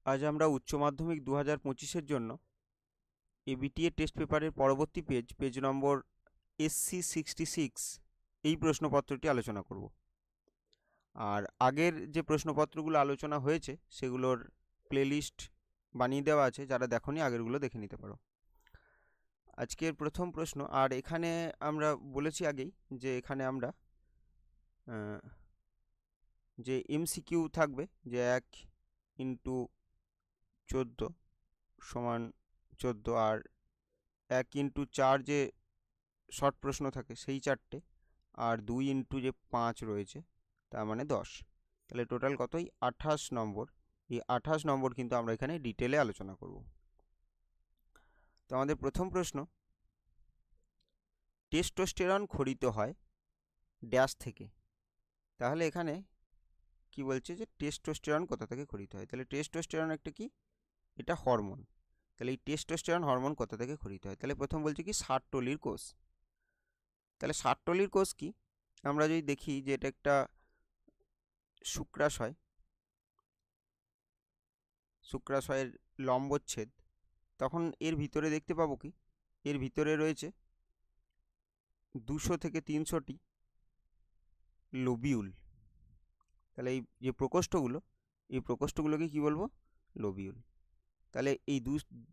আজ আমরা উচ্চ মাধ্যমিক 2025-এর জন্য এবিটিএ টেস্ট পেপারের পরবর্তী পেজ নম্বর SC66 এই প্রশ্নপত্রটি আলোচনা করব। আর আগের যে প্রশ্নপত্রগুলো আলোচনা হয়েছে সেগুলোর প্লেলিস্ট বানিয়ে দেওয়া আছে, যারা দেখোনি আগেরগুলো দেখে নিতে পারো। আজকের প্রথম প্রশ্ন, আর এখানে আমরা বলেছি আগেই যে এখানে আমরা যে এমসিকিউ থাকবে, যে 1x14 সমান 14, আর 1x4 যে শর্ট প্রশ্ন থাকে সেই 4টে, আর 2x5 রয়েছে, তার মানে 10। তাহলে টোটাল কতই? 28 নম্বর। এই 28 নম্বর কিন্তু আমরা এখানে ডিটেলে আলোচনা করব। তো আমাদের প্রথম প্রশ্ন, টেস্টোস্টেরন খরিত হয় ড্যাশ থেকে। তাহলে এখানে কি বলছে যে টেস্টোস্টেরন কোথা থেকে খরিত হয়। তাহলে টেস্টোস্টেরন একটা কি? এটা হরমোন। তাহলে এই টেস্টোস্টেরন হরমোন কোথা থেকে খরিত হয়? তাহলে প্রথম বলছে কি ষাট্টলির কোষ। তাহলে ষাট্টলির কোষ কি? আমরা যদি দেখি যে এটা একটা শুক্রাশয়, শুক্রাশয়ের লম্বচ্ছেদ, তখন এর ভিতরে দেখতে পাবো কি এর ভিতরে রয়েছে 200 থেকে 300টি লোবিউল। তাহলে এই যে প্রকোষ্ঠগুলো, এই প্রকোষ্ঠগুলোকে কি বলবো? লোবিউল। তাহলে এই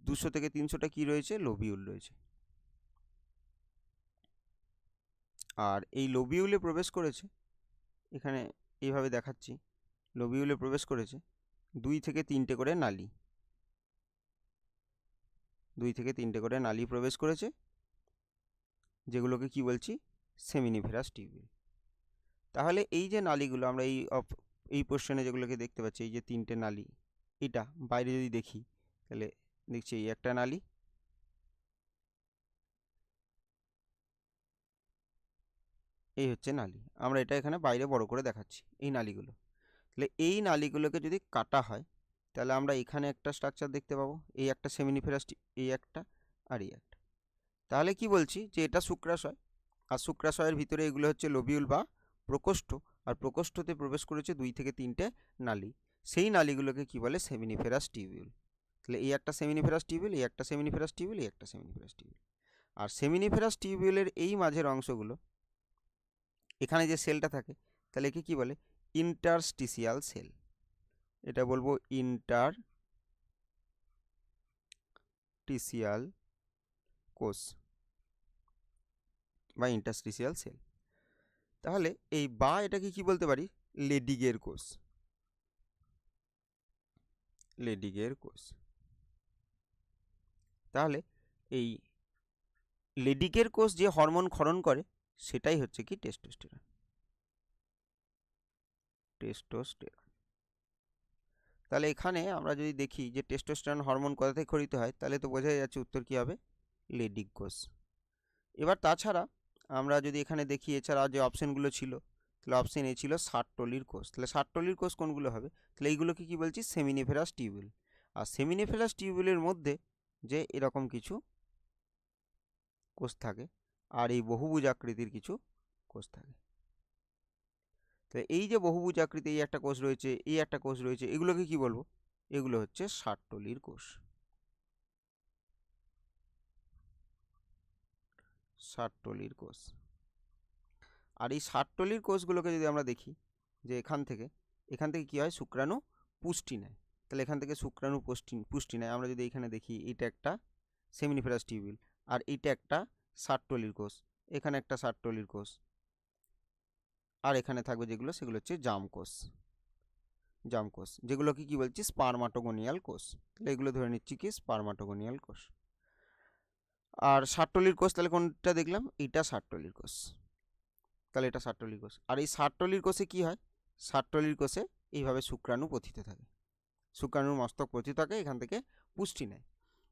200 থেকে 300টা কি রয়েছে? লোবিউল রয়েছে। আর এই লোবিউলে প্রবেশ করেছে, এখানে এইভাবে দেখাচ্ছি, লোবিউলে প্রবেশ করেছে 2 থেকে 3টে করে নালী। 2 থেকে 3টে করে নালী প্রবেশ করেছে, যেগুলোকে কি বলছি? Seminiferous tubule. তাহলে এই যে নালীগুলো আমরা এই পোর্শনে যেগুলোকে দেখতে পাচ্ছি, এই যে 3টে নালী, এটা বাইরে যদি দেখি তাহলে দেখছি এই একটা নালী, এই হচ্ছে নালী। আমরা এটা এখানে বাইরে বড় করে দেখাচ্ছি এই নালীগুলো। তাহলে এই নালীগুলোকে যদি কাটা হয় তাহলে আমরা এখানে একটা স্ট্রাকচার দেখতে পাবো, এই একটা সেমিনিফেরাস, এই একটা, আর এই একটা। তাহলে কি বলছি যে এটা শুক্রাশয়, আর শুক্রাশয়ের ভিতরে এগুলো হচ্ছে লোবিউল বা প্রকোষ্ঠ, আর প্রকোষ্ঠতে প্রবেশ করেছে 2 থেকে 3টে নালী। সেই নালীগুলোকে কি বলে? Seminiferous tubule. তাহলে এই একটা সেমিনিফেরাস টিউবিউল, এই একটা সেমিনিফেরাস টিউবিউল, এই একটা সেমিনিফেরাস টিউবিউল। আর সেমিনিফেরাস টিউবিউলের এই মাঝের অংশগুলো, এখানে যে সেলটা থাকে, তাহলে একে কি বলে? Interstitial sell. এটা বলবো ইন্টারস্টিসিয়াল কোষ বা ইন্টারস্টিসিয়াল সেল। তাহলে এই বা এটাকে কি বলতে পারি? লেডিগের কোষ। লেডিগের কোষ। তাহলে এই লেডিগের কোষ যে হরমোন ক্ষরণ করে সেটাই হচ্ছে কি? টেস্টোস্টেরন। টেস্টোস্টেরন। তাহলে এখানে আমরা যদি দেখি যে টেস্টোস্টেরন হরমোন কোথা থেকে খরিত হয়, তাহলে তো বোঝাই যাচ্ছে উত্তর কি হবে? লেডিগ কোষ। এবার তাছাড়া আমরা যদি এখানে দেখি, এছাড়া যে অপশনগুলো ছিল, তাহলে অপশন এ ছিল ষাট্টলির কোষ। তাহলে ষাট্টলির কোষ কোনগুলো হবে? তাহলে এইগুলোকে কি বলছি? Seminiferous tubule. আর সেমিনিফেরাস টিউবিউলের মধ্যে যে এরকম কিছু কোষ থাকে, আর এই বহুভুজ আকৃতির কিছু কোষ থাকে। তো এই যে বহুভুজ আকৃতি, এই একটা কোষ রয়েছে, এই একটা কোষ রয়েছে, এগুলোকে কি বলবো? এগুলো হচ্ছে ষাট্টলির কোষ। ষাট্টলির কোষ। আর এই ষাট্টলির কোষগুলোকে যদি আমরা দেখি, যে এখান থেকে কি হয়? শুক্রাণু পুষ্টি নেয়। তাহলে এখান থেকে শুক্রাণু পুষ্টি নেয়। আমরা যদি এখানে দেখি, এটা একটা সেমিনিফেরাস টিউবিউল, আর এটা একটা ষাট্টলির কোষ, এখানে একটা ষাট্টলির কোষ, আর এখানে থাকবে যেগুলো, সেগুলো হচ্ছে জামকোষ। জামকোষ, যেগুলোকে কি বলছি? স্পার্মাটোগোনিয়াল কোষ। তাহলে এগুলো ধরে নিচ্ছি কি? স্পার্মাটোগোনিয়াল কোষ। আর ষাট্টলির কোষ তাহলে কোনটা দেখলাম? এটা ষাট্টলির কোষ। তাহলে এটা ষাট্টলির কোষ। আর এই ষাট্টলির কোষে কি হয়? ষাট্টলির কোষে এইভাবে শুক্রাণু পথিত থাকে, শুক্রাণুর মস্তক পথিত থাকে, এখান থেকে পুষ্টি নেয়।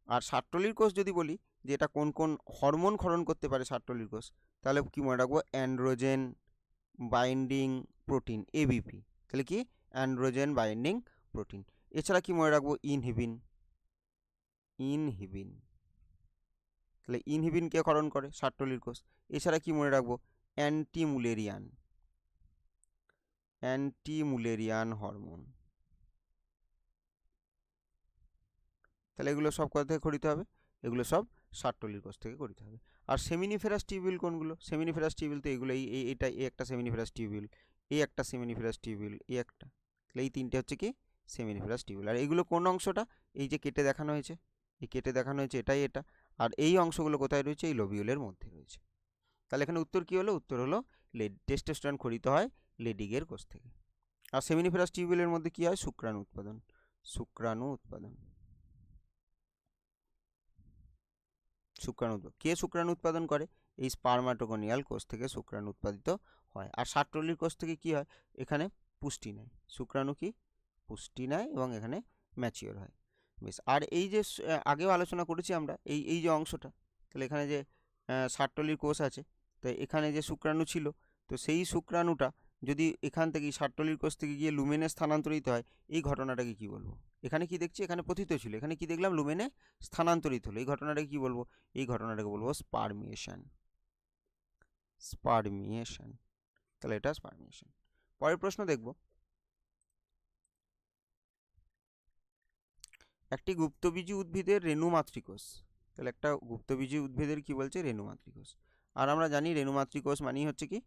আর ষাট্টলির কোষ যদি বলি যে এটা কোন কোন হরমোন ক্ষরণ করতে পারে ষাট্টলির কোষ, তাহলে কি মনে রাখবো? Androgen binding protein, ABP. তাহলে কি? Androgen binding protein. এছাড়া কি মনে রাখবো? ইনহিবিন। ইনহিবিন। তাহলে ইনহিবিন কে ক্ষরণ করে? ষাট্টলির কোষ। এছাড়া কি মনে রাখবো? অ্যান্টিমুলেরিয়ান। অ্যান্টিমুলেরিয়ান হরমোন। তাহলে এগুলো সব কোথা থেকে খড়িতে হবে? এগুলো সব ষাটটলির কোষ থেকে খড়িতে হবে। আর সেমিনিফেরাস টিউবিউল কোনগুলো? সেমিনিফেরাস টিউবিউল তো এগুলো, এটা একটা সেমিনিফেরাস টিউবিউল, এই একটা সেমিনিফেরাস টিউবিউল, এই একটা, তাহলে এই তিনটে হচ্ছে কি সেমিনিফেরাস টিউবিউল। আর এগুলো কোন অংশটা? এই যে কেটে দেখানো হয়েছে, এই কেটে দেখানো হয়েছে এটাই এটা। আর এই অংশগুলো কোথায় রয়েছে? এই লোবিউলের মধ্যে রয়েছে। তাহলে এখানে উত্তর কি হলো? উত্তর হলো টেস্টোস্টেরন খড়িত হয় লেডিগের কোষ থেকে। আর সেমিনিফেরাস টিউবিউলের মধ্যে কি হয়? শুক্রাণু উৎপাদন, শুক্রাণু উৎপাদন, শুক্রাণু। কে শুক্রাণু উৎপাদন করে? এই স্পার্মাটোগোনিয়াল কোষ থেকে শুক্রাণু উৎপাদিত হয়। আর ষাটটলির কোষ থেকে কি হয়? এখানে পুষ্টি নেয়, শুক্রাণু কি পুষ্টি নেয় এবং এখানে ম্যাচিওর হয়। বেশ, আর এই যে আগেও আলোচনা করেছি আমরা এই এই যে অংশটা, তাহলে এখানে যে ষাটটলির কোষ আছে, তো এখানে যে শুক্রাণু ছিল, তো সেই শুক্রাণুটা যদি এখান থেকে ষাটটলির কোষ থেকে গিয়ে লুমেনে স্থানান্তরিত হয়, এই ঘটনাটাকে কি বলবো? এখানে কি দেখছি? এখানে পতিত ছিল, এখানে কি দেখলাম? লুমেনে স্থানান্তরিত হলো। এই ঘটনাটাকে কি বলবো? এই ঘটনাটাকে বলবো স্পারমিয়েশন, স্পারমিয়েশন। তাহলে এটা স্পারমিয়েশন। পরের প্রশ্ন দেখব, একটি গুপ্তবীজী উদ্ভিদের রেণু মাতৃকোষ। তাহলে একটা গুপ্তবীজী উদ্ভিদের কি বলছে? রেণু মাতৃকোষ। আর আমরা জানি রেণু মাতৃকোষ মানেই হচ্ছে কি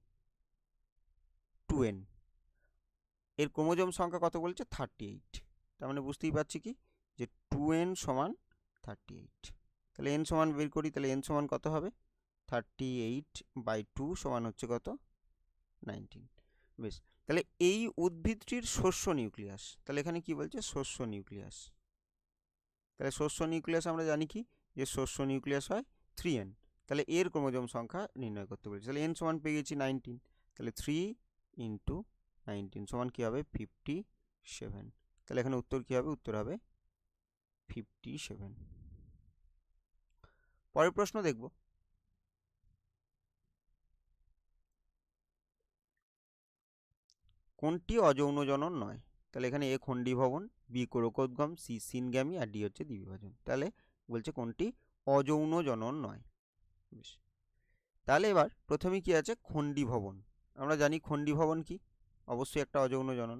2n। এর ক্রোমোজোম সংখ্যা কত বলছে? 38। তার মানে বুঝতেই পারছি কি যে 2n সমান 38। তাহলে n সমান বের করি, তাহলে n সমান কত হবে? 38/2 সমান হচ্ছে কত? 19। বেশ, তাহলে এই উদ্ভিদটির শস্য নিউক্লিয়াস, তাহলে এখানে কি বলছে? শস্য নিউক্লিয়াস। তাহলে শস্য নিউক্লিয়াস আমরা জানি কি যে শস্য নিউক্লিয়াস হয় 3n। তাহলে এর ক্রোমোজোম সংখ্যা নির্ণয় করতে বলেছি। তাহলে n সমান পেয়ে গেছি 19। তাহলে 3 × 19 সমান কী হবে? 57। তাহলে এখানে উত্তর কী হবে? উত্তর হবে 57। পরের প্রশ্ন দেখব, কোনটি অযৌন জনন নয়? তাহলে এখানে এ খণ্ডীভবন, বি কোরকোদ্গম, সি সিনগ্যামি, আর ডি হচ্ছে দ্বিবিভাজন। তাহলে বলছে কোনটি অযৌন জনন নয়। বেশ, তাহলে এবার প্রথমেই কি আছে? খণ্ডীভবন। আমরা জানি খণ্ডীভবন কি, অবশ্যই একটা অযৌন জনন।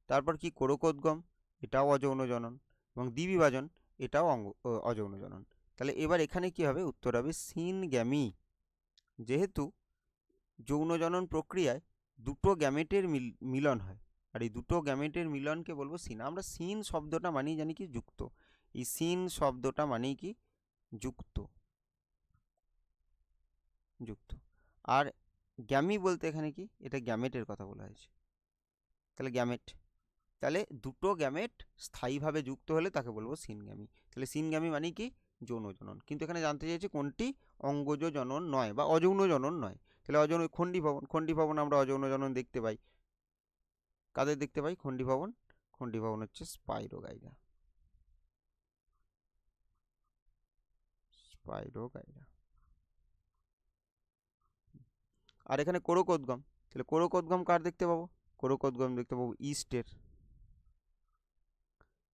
তারপর কি? কোরকোদ্গম, এটাও অযৌন জনন। এবং দ্বিবিভাজন, এটাও অযৌন জনন। তাহলে এবার এখানে কি হবে? উত্তর হবে সিনগ্যামি। যেহেতু যৌন জনন প্রক্রিয়ায় দুটো গ্যামেটের মিলন হয়, আর এই দুটো গ্যামেটের মিলনকে বলবো সিন। আমরা সিন শব্দটা মানেই জানি কি যুক্ত। এই সিন শব্দটা মানেই কি যুক্ত, যুক্ত। আর গ্যামি বলতে এখানে কি? এটা গ্যামেটের কথা বলা হয়েছে। তাহলে গ্যামেট, তাহলে দুটো গ্যামেট স্থায়ীভাবে যুক্ত হলে তাকে বলবো সিনগ্যামি। তাহলে সিনগ্যামি মানে কি? যৌন জনন। কিন্তু এখানে জানতে চাইছি কোনটি অঙ্গজ জনন নয় বা অযৌন জনন নয়। তাহলে অযৌন খণ্ডীভবন, খণ্ডীভবন আমরা অযৌন জনন দেখতে পাই। কাদের দেখতে পাই খণ্ডীভবন? খণ্ডীভবন হচ্ছে স্পাইরোগাইরা, স্পাইরোগাইরা। আর এখানে কোরকোদ্গম, তাহলে কোরকোদ্গম কার দেখতে পাবো? কোরকোদ্গম দেখতে পাবো ইস্টের।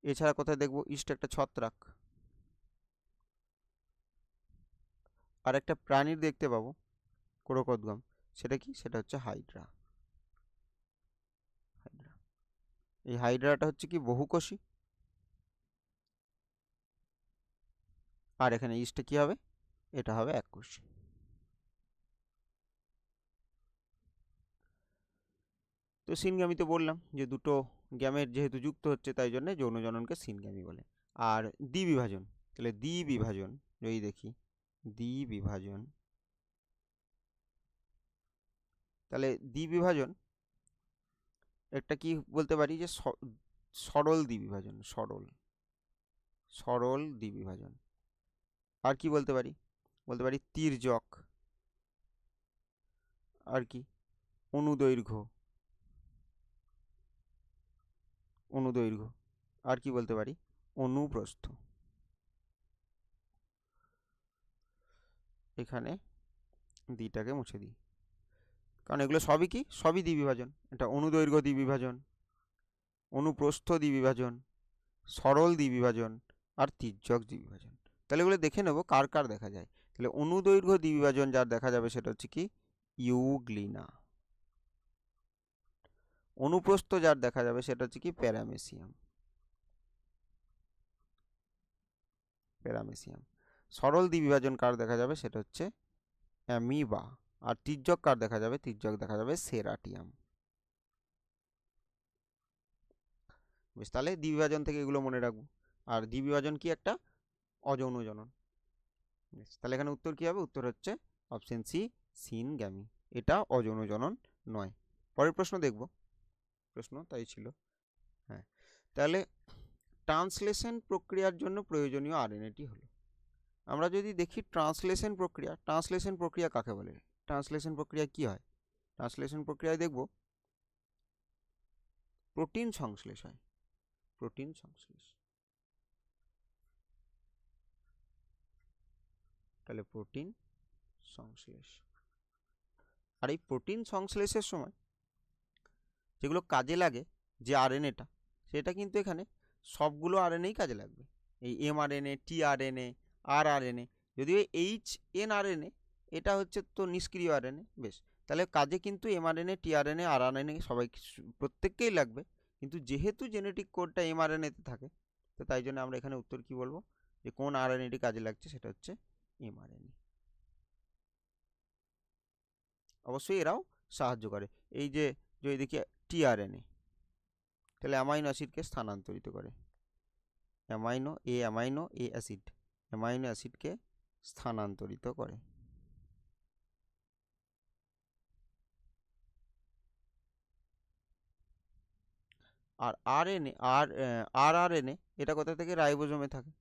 এছাড়া কোথায় দেখবো? ইস্ট একটা ছত্রাক। আর একটা প্রাণীর দেখতে পাবো কোরকোদ্গম, সেটা কি? সেটা হচ্ছে হাইড্রা। হাইড্রা, এই হাইড্রাটা হচ্ছে কি বহুকোষী। আর এখানে ইস্টে কি হবে? এটা হবে এককোষী। তো সিনগ্যামি তো বললাম যে দুটো গ্যামেট যেহেতু যুক্ত হচ্ছে তাই জন্য যৌন জননকে সিনগ্যামি বলে। আর দ্বিবিভাজন, তাহলে দ্বিবিভাজন যদি দেখি, দ্বিবিভাজন, তাহলে দ্বিবিভাজন একটা কি বলতে পারি? যে সরল দ্বিবিভাজন, সরল, সরল দ্বিবিভাজন। আর কি বলতে পারি? বলতে পারি তির্যক। আর কি? অনুদৈর্ঘ্য, অনুদৈর্ঘ্য। আর কি বলতে পারি? অনুপ্রস্থ। এখানে দ্বিটাকে মুছে দিই, কারণ এগুলো সবই কি? সবই দ্বিবিভাজন। এটা অনুদৈর্ঘ্য দ্বিবিভাজন, অনুপ্রস্থ দ্বিবিভাজন, সরল দ্বিবিভাজন, আর তির্যক দ্বিবিভাজন। তাহলে এগুলো দেখে নেবো কার কার দেখা যায়। তাহলে অনুদৈর্ঘ্য দ্বিবিভাজন যার দেখা যাবে সেটা হচ্ছে কি? ইউগ্লিনা। অনুপ্রস্থ যার দেখা যাবে সেটা হচ্ছে কি? প্যারামেসিয়াম। প্যারামেসিয়াম। সরল দ্বিবিভাজন কার দেখা যাবে, সেটা হচ্ছে অ্যামিবা। আর তির্যক কার দেখা যাবে, তির্যক দেখা যাবে সেরাটিয়াম। বেশ, তাহলে দ্বিবিভাজন থেকে এগুলো মনে রাখবো। আর দ্বিবিভাজন কি, একটা অযৌন জনন। বেশ, তাহলে এখানে উত্তর কি হবে, উত্তর হচ্ছে অপশন সি, সিনগ্যামি। এটা অযৌন জনন নয়। পরের প্রশ্ন দেখব, প্রশ্ন তাই ছিল। হ্যাঁ, তাহলে ট্রান্সলেশন প্রক্রিয়ার জন্য প্রয়োজনীয় আরএনএটি হলো। আমরা যদি দেখি ট্রান্সলেশন প্রক্রিয়া, ট্রান্সলেশন প্রক্রিয়া কাকে বলে, ট্রান্সলেশন প্রক্রিয়া কি হয়, ট্রান্সলেশন প্রক্রিয়ায় দেখব প্রোটিন সংশ্লেষ হয়, প্রোটিন সংশ্লেষ। তাহলে প্রোটিন সংশ্লেষ। আর এই প্রোটিন সংশ্লেষের সময় যেগুলো কাজে লাগে, যে আরএনএটা, সেটা কিন্তু এখানে সবগুলো আরএনএই কাজে লাগবে। এই এমআরএনএ, টিআরএনএ, আরআরএনএ, যদিও এইচএনআরএনএ এটা হচ্ছে তো নিষ্ক্রিয় আরএনএ। বেশ, তাহলে কাজে কিন্তু এমআরএনএ, টিআরএনএ, আরআরএনএ সবাই প্রত্যেককেই লাগবে। কিন্তু যেহেতু জেনেটিক কোডটা এমআরএনএতে থাকে, তো তাই জন্য আমরা এখানে উত্তর কি বলবো, যে কোন আরএনএটি কাজে লাগছে, সেটা হচ্ছে এমআরএনএ। অবশ্যই এরাও সাহায্য করে। এই যে যদি দেখি টিআরএনএ, তাহলে অ্যামাইনো অ্যাসিডকে স্থানান্তরিত করে, অ্যামাইনো এ অ্যাসিড, অ্যামাইনো অ্যাসিডকে স্থানান্তরিত করে। আর আরএনএ, আরআরএনএ এটা কোথা থেকে, রাইবোজোমে থাকে।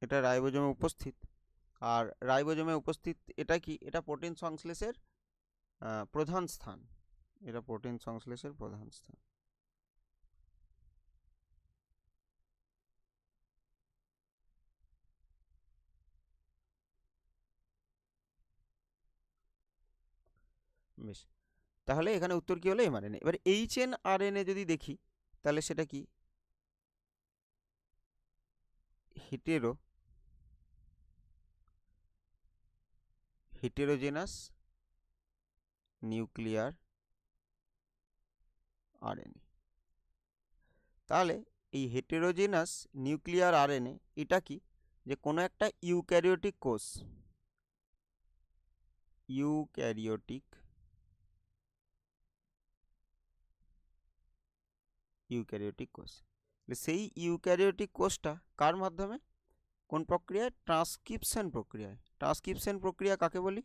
এটা রাইবোজোমে উপস্থিত। আর রাইবোজোমে উপস্থিত এটা কি, এটা প্রোটিন সংশ্লেষের প্রধান স্থান, এটা প্রোটিন সংশ্লেষের প্রধান স্থান। বেশ, তাহলে এখানে উত্তর কি হলো, এমআরএনএ। এবার এইচএনআরএনএ যদি দেখি, তাহলে সেটা কি, হেটেরোজেনাস নিউক্লিয়ার আরএনএ। তাহলে এই হেটেরোজেনাস নিউক্লিয়ার আরএনএ এটা কি, যে কোনো একটা ইউক্যারিওটিক কোষ, ইউক্যারিওটিক কোষ, সেই ইউক্যারিওটিক কোষটা কার মাধ্যমে, কোন প্রক্রিয়ায়, ট্রান্সক্রিপশন প্রক্রিয়ায়। ট্রান্সক্রিপশন প্রক্রিয়া কাকে বলি,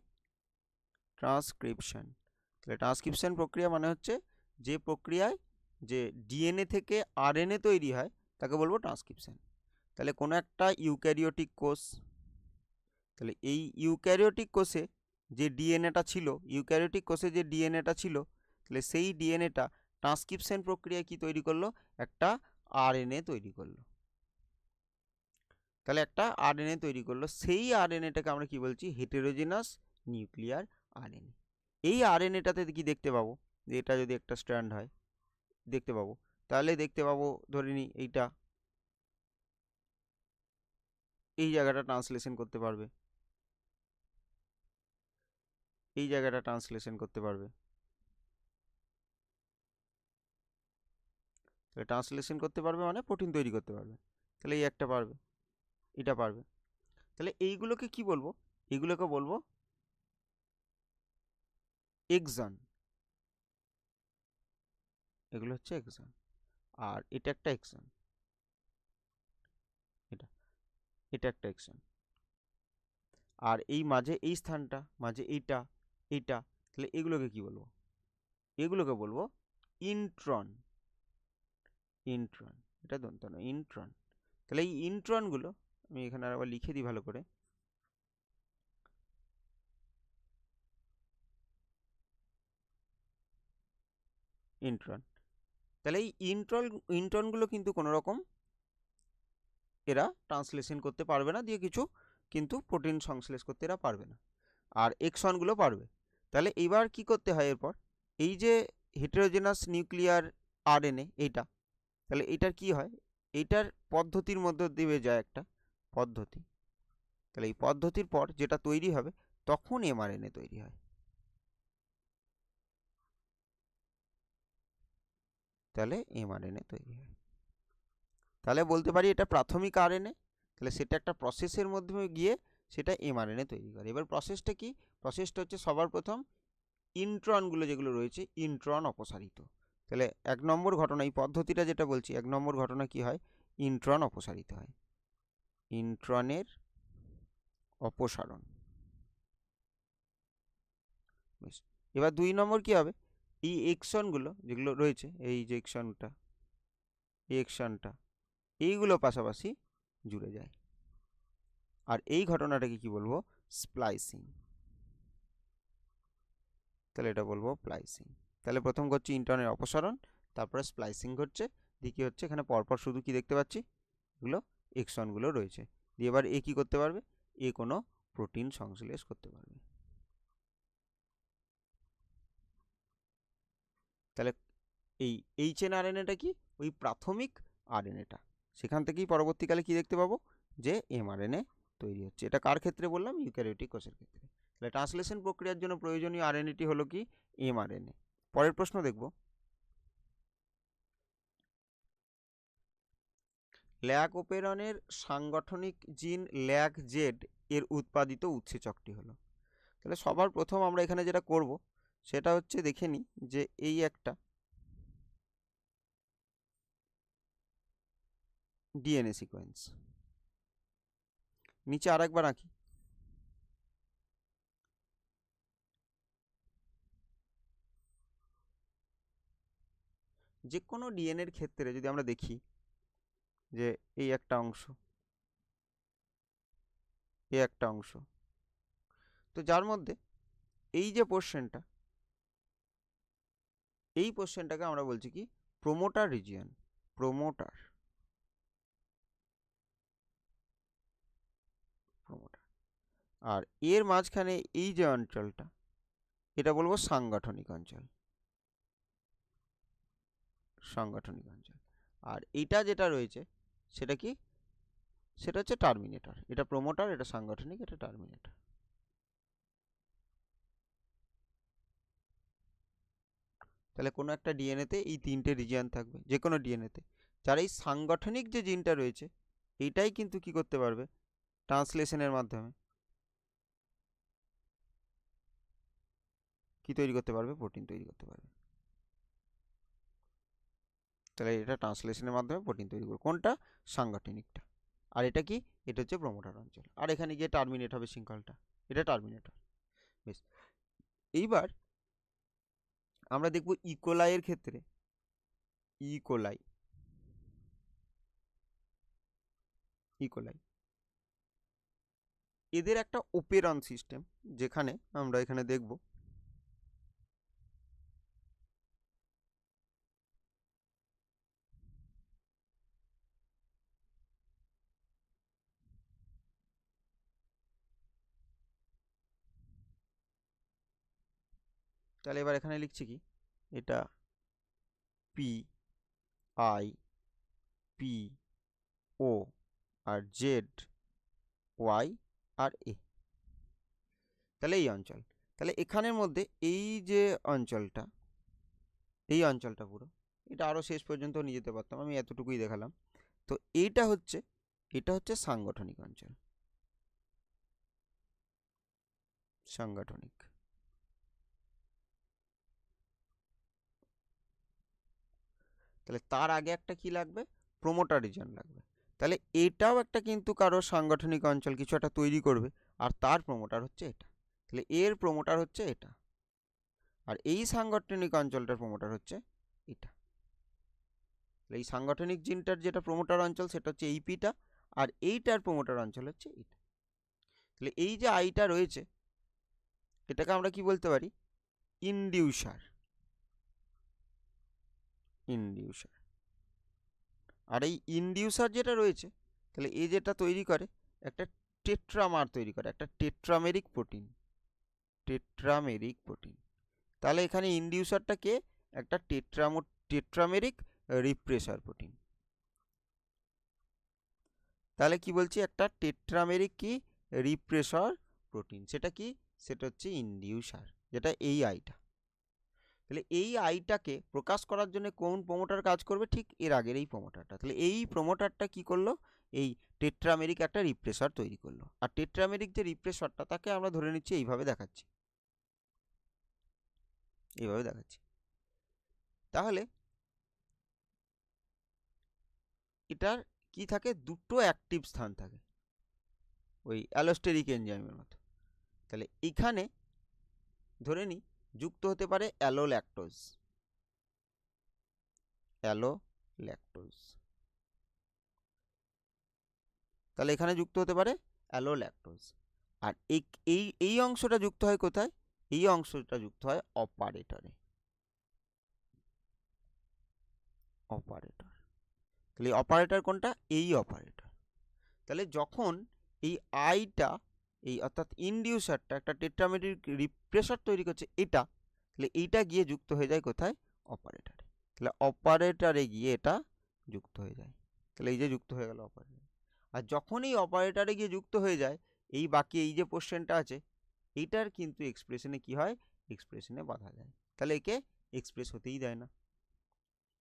ট্রান্সক্রিপশন। তাহলে ট্রান্সক্রিপশন প্রক্রিয়া মানে হচ্ছে যে প্রক্রিয়ায় যে ডিএনএ থেকে আরএনএ তৈরি হয়, তাকে বলবো ট্রান্সক্রিপশন। তাহলে কোনো একটা ইউক্যারিওটিক কোষ, তাহলে এই ইউক্যারিওটিক কোষে যে ডিএনএটা ছিল, ইউক্যারিওটিক কোষে যে ডিএনএটা ছিল, তাহলে সেই ডিএনএটা ট্রান্সক্রিপশন প্রক্রিয়ায় কি তৈরি করলো, একটা আরএনএ তৈরি করলো। তাহলে একটা আরএনএ তৈরি করলো, সেই আরএনএটাকে আমরা কি বলছি, হেটেরোজেনাস নিউক্লিয়ার আরএনএ। এই আরএনএটাতে কি দেখতে পাবো, যে এটা যদি একটা স্ট্র্যান্ড হয় দেখতে পাবো, তাহলে দেখতে পাবো, ধরে নিই এইটা, এই জায়গাটা ট্রান্সলেশন করতে পারবে, এই জায়গাটা ট্রান্সলেশন করতে পারবে। তাহলে ট্রান্সলেশন করতে পারবে মানে প্রোটিন তৈরি করতে পারবে। তাহলে এই একটা পারবে, এটা পারবে। তাহলে এইগুলোকে কি বলবো, এইগুলোকে বলবো এক্সন। এগুলো হচ্ছে এক্সন। আর এটা একটা এক্সন, এটা এটা একটা এক্সন। আর এই মাঝে এই স্থানটা, মাঝে এইটা, এইটা, তাহলে এগুলোকে কি বলবো, এগুলোকে বলবো ইন্ট্রন। ইন্ট্রন, এটা দন্ত না, ইন্ট্রন। তাহলে এই ইন্ট্রনগুলো আমি এখানে আবার লিখে দিই ভালো করে, ইন্ট্রন। তাহলে এই ইন্ট্রনগুলো কিন্তু কোনো রকম এরা ট্রান্সলেশন করতে পারবে না, দিয়ে কিছু কিন্তু প্রোটিন সংশ্লেষ করতে এরা পারবে না। আর এক্সনগুলো পারবে। তাহলে এইবার কি করতে হয় এরপর, এই যে হেটেরোজেনাস নিউক্লিয়ার আরএনএ এইটা, তাহলে এইটার কি হয়, এইটার পদ্ধতির মধ্যে দিয়ে যায় একটা পদ্ধতি। তাহলে এই পদ্ধতির পর যেটা তৈরি হবে, তখন এমআরএনএ তৈরি হয়। তাহলে এমআরএনএ তৈরি হয়। তাহলে বলতে পারি এটা প্রাথমিক আরএনএ, তাহলে সেটা একটা প্রসেসের মাধ্যমে গিয়ে সেটা এমআরএনএ তৈরি করে। এবার প্রসেসটা কি? প্রসেসটা হচ্ছে সবার প্রথম ইন্ট্রনগুলো যেগুলো রয়েছে, ইন্ট্রন অপসারিত। তাহলে 1 নম্বর ঘটনা, এই পদ্ধতিটা যেটা বলছি, 1 নম্বর ঘটনা কি হয়? ইন্ট্রন অপসারিত হয়, ইন্ট্রনের অপসারণ। বেশ, এবার 2 নম্বর কি হবে? এই এক্সনগুলো যেগুলো রয়েছে, এই যে এক্সনটা, এই এক্সনটা, এইগুলো পাশাপাশি জুড়ে যায়। আর এই ঘটনাটাকে কি বলবো? স্প্লাইসিং। তাহলে এটা বলবো স্প্লাইসিং। তাহলে প্রথম করছি ইন্ট্রনের অপসারণ, তারপরে স্প্লাইসিং ঘটছে। দিয়ে কি হচ্ছে? এখানে পরপর শুধু কি দেখতে পাচ্ছি? এগুলো এক্সনগুলো রয়েছে। দিয়ে এবার এ কি করতে পারবে? এ কোনো প্রোটিন সংশ্লেষ করতে পারবে। তাহলে এই এইচএন আরএনএটা কি? ওই প্রাথমিক আরএনএটা, সেখান থেকেই পরবর্তীকালে কি দেখতে পাবো? যে এমআরএনএ তৈরি হচ্ছে। এটা কার ক্ষেত্রে বললাম? ইউক্যারিওটিক কোষের ক্ষেত্রে। তাহলে ট্রান্সলেশন প্রক্রিয়ার জন্য প্রয়োজনীয় আরএনএটি হলো কি? এমআরএনএ। পরের প্রশ্ন দেখব, ল্যাক ওপেরনের সাংগঠনিক জিন ল্যাক জেড এর উৎপাদিত উৎসেচকটি হলো। তাহলে সবার প্রথম আমরা এখানে যেটা করব সেটা হচ্ছে দেখে নিই যে এই একটা ডিএনএ সিকোয়েন্স, নিচে আরেকবার আঁকি। যে কোনো ডিএনএর ক্ষেত্রে যদি আমরা দেখি যে এই একটা অংশ, এই একটা অংশ, তো যার মধ্যে এই যে পোর্শনটা, এই পোর্শনটাকে আমরা বলছি কি? Promoter region. Promoter, promoter. আর এর মাঝখানে এই যে অঞ্চলটা, এটা বলবো সাংগঠনিক অঞ্চল, সাংগঠনিক অঞ্চল। আর এইটা যেটা রয়েছে সেটা কি? সেটা হচ্ছে টার্মিনেটর। এটা প্রোমোটার, এটা সাংগঠনিক, এটা টার্মিনেটর। তাহলে কোনো একটা ডিএনএতে এই 3টে রিজিয়ন থাকবে, যে কোনো ডিএনএতে। যার এই সাংগঠনিক যে জিনটা রয়েছে, এইটাই কিন্তু কি করতে পারবে? ট্রান্সলেশনের মাধ্যমে কি তৈরি করতে পারবে? প্রোটিন তৈরি করতে পারবে। তাহলে এটা ট্রান্সলেশনের মাধ্যমে প্রোটিন তৈরি করবে। কোনটা? সাংগঠনিকটা। আর এটা কি? এটা হচ্ছে প্রোমোটার অঞ্চল। আর এখানে গিয়ে টার্মিনেট হবে শৃঙ্খলটা, এটা টার্মিনেটর। বেশ, এইবার আমরা দেখব ইকোলাইয়ের ক্ষেত্রে, ইকোলাই, ইকোলাই এদের একটা ওপেরন সিস্টেম, যেখানে আমরা এখানে দেখব তাহলে এবার এখানে লিখছি কি? এটা P I P O R Z Y R A. তাহলে এই অঞ্চল, তাহলে এখানের মধ্যে এই যে অঞ্চলটা, এই অঞ্চলটা পুরো, এটা আরও শেষ পর্যন্ত নিয়ে যেতে পারতাম, আমি এতটুকুই দেখালাম। তো এইটা হচ্ছে, এটা হচ্ছে সাংগঠনিক অঞ্চল, সাংগঠনিক। তাহলে তার আগে একটা কি লাগবে? প্রোমোটার রিজন লাগবে। তাহলে এটাও একটা কিন্তু কারো সাংগঠনিক অঞ্চল, কিছু একটা তৈরি করবে, আর তার প্রোমোটার হচ্ছে এটা। তাহলে এর প্রোমোটার হচ্ছে এটা, আর এই সাংগঠনিক অঞ্চলটার প্রোমোটার হচ্ছে এটা। এই সাংগঠনিক জিনটার যেটা প্রোমোটার অঞ্চল সেটা হচ্ছে এই পিটা, আর এইটার প্রোমোটার অঞ্চল হচ্ছে এটা। তাহলে এই যে আইটা রয়েছে, এটাকে আমরা কি বলতে পারি? Inducer, inducer. আর এই ইনডিউসার যেটা রয়েছে, তাহলে এই যেটা তৈরি করে একটা টেট্রামার তৈরি করে, একটা টেট্রামেরিক প্রোটিন, টেট্রামেরিক প্রোটিন। তাহলে এখানে ইনডিউসারটা কে? একটা টেট্রামেরিক রিপ্রেসার প্রোটিন। তাহলে কি বলছি? একটা টেট্রামেরিক কি? Repressor protein. সেটা কি? সেটা হচ্ছে ইনডিউসার, যেটা এই আইটা। তাহলে এই আইটাকে প্রকাশ করার জন্য কোন প্রমোটার কাজ করবে? ঠিক এর আগের এই প্রমোটারটা। তাহলে এই প্রমোটারটা কি করলো? এই টেট্রামেরিক একটা রিপ্রেসর তৈরি করলো। আর টেট্রামেরিক যে রিপ্রেসরটা, তাকে আমরা ধরে নিচ্ছি এইভাবে দেখাচ্ছি, এইভাবে দেখাচ্ছি। তাহলে এটার কি থাকে? দুটো অ্যাক্টিভ স্থান থাকে, ওই অ্যালোস্টেরিক এনজাইমের মতো। তাহলে এখানে ধরে নিই যুক্ত হতে পারে অ্যালোল্যাক্টোজ, অ্যালোল্যাক্টোজ। তাহলে এখানে যুক্ত হতে পারে অ্যালোল্যাক্টোজ। আর এই এই এই অংশটা যুক্ত হয় কোথায়? এই অংশটা যুক্ত হয় অপারেটরে, অপারেটর। তাহলে অপারেটর কোনটা? এই অপারেটর। তাহলে যখন এই আইটা, এই অর্থাৎ ইনডিউসারটা একটা টেট্রামেরিক রিপ্রেসর তৈরি করছে এটা, তাহলে এইটা গিয়ে যুক্ত হয়ে যায় কোথায়? অপারেটরে। তাহলে অপারেটরে গিয়ে এটা যুক্ত হয়ে যায়। তাহলে এই যে যুক্ত হয়ে গেল অপারেটরে। আর যখন এই অপারেটরে গিয়ে যুক্ত হয়ে যায়, এই বাকি এই যে পোর্শনটা আছে, এইটার কিন্তু এক্সপ্রেশনে কি হয়? এক্সপ্রেশনে বাধা দেয়। তাহলে একে এক্সপ্রেস হতেই দেয় না।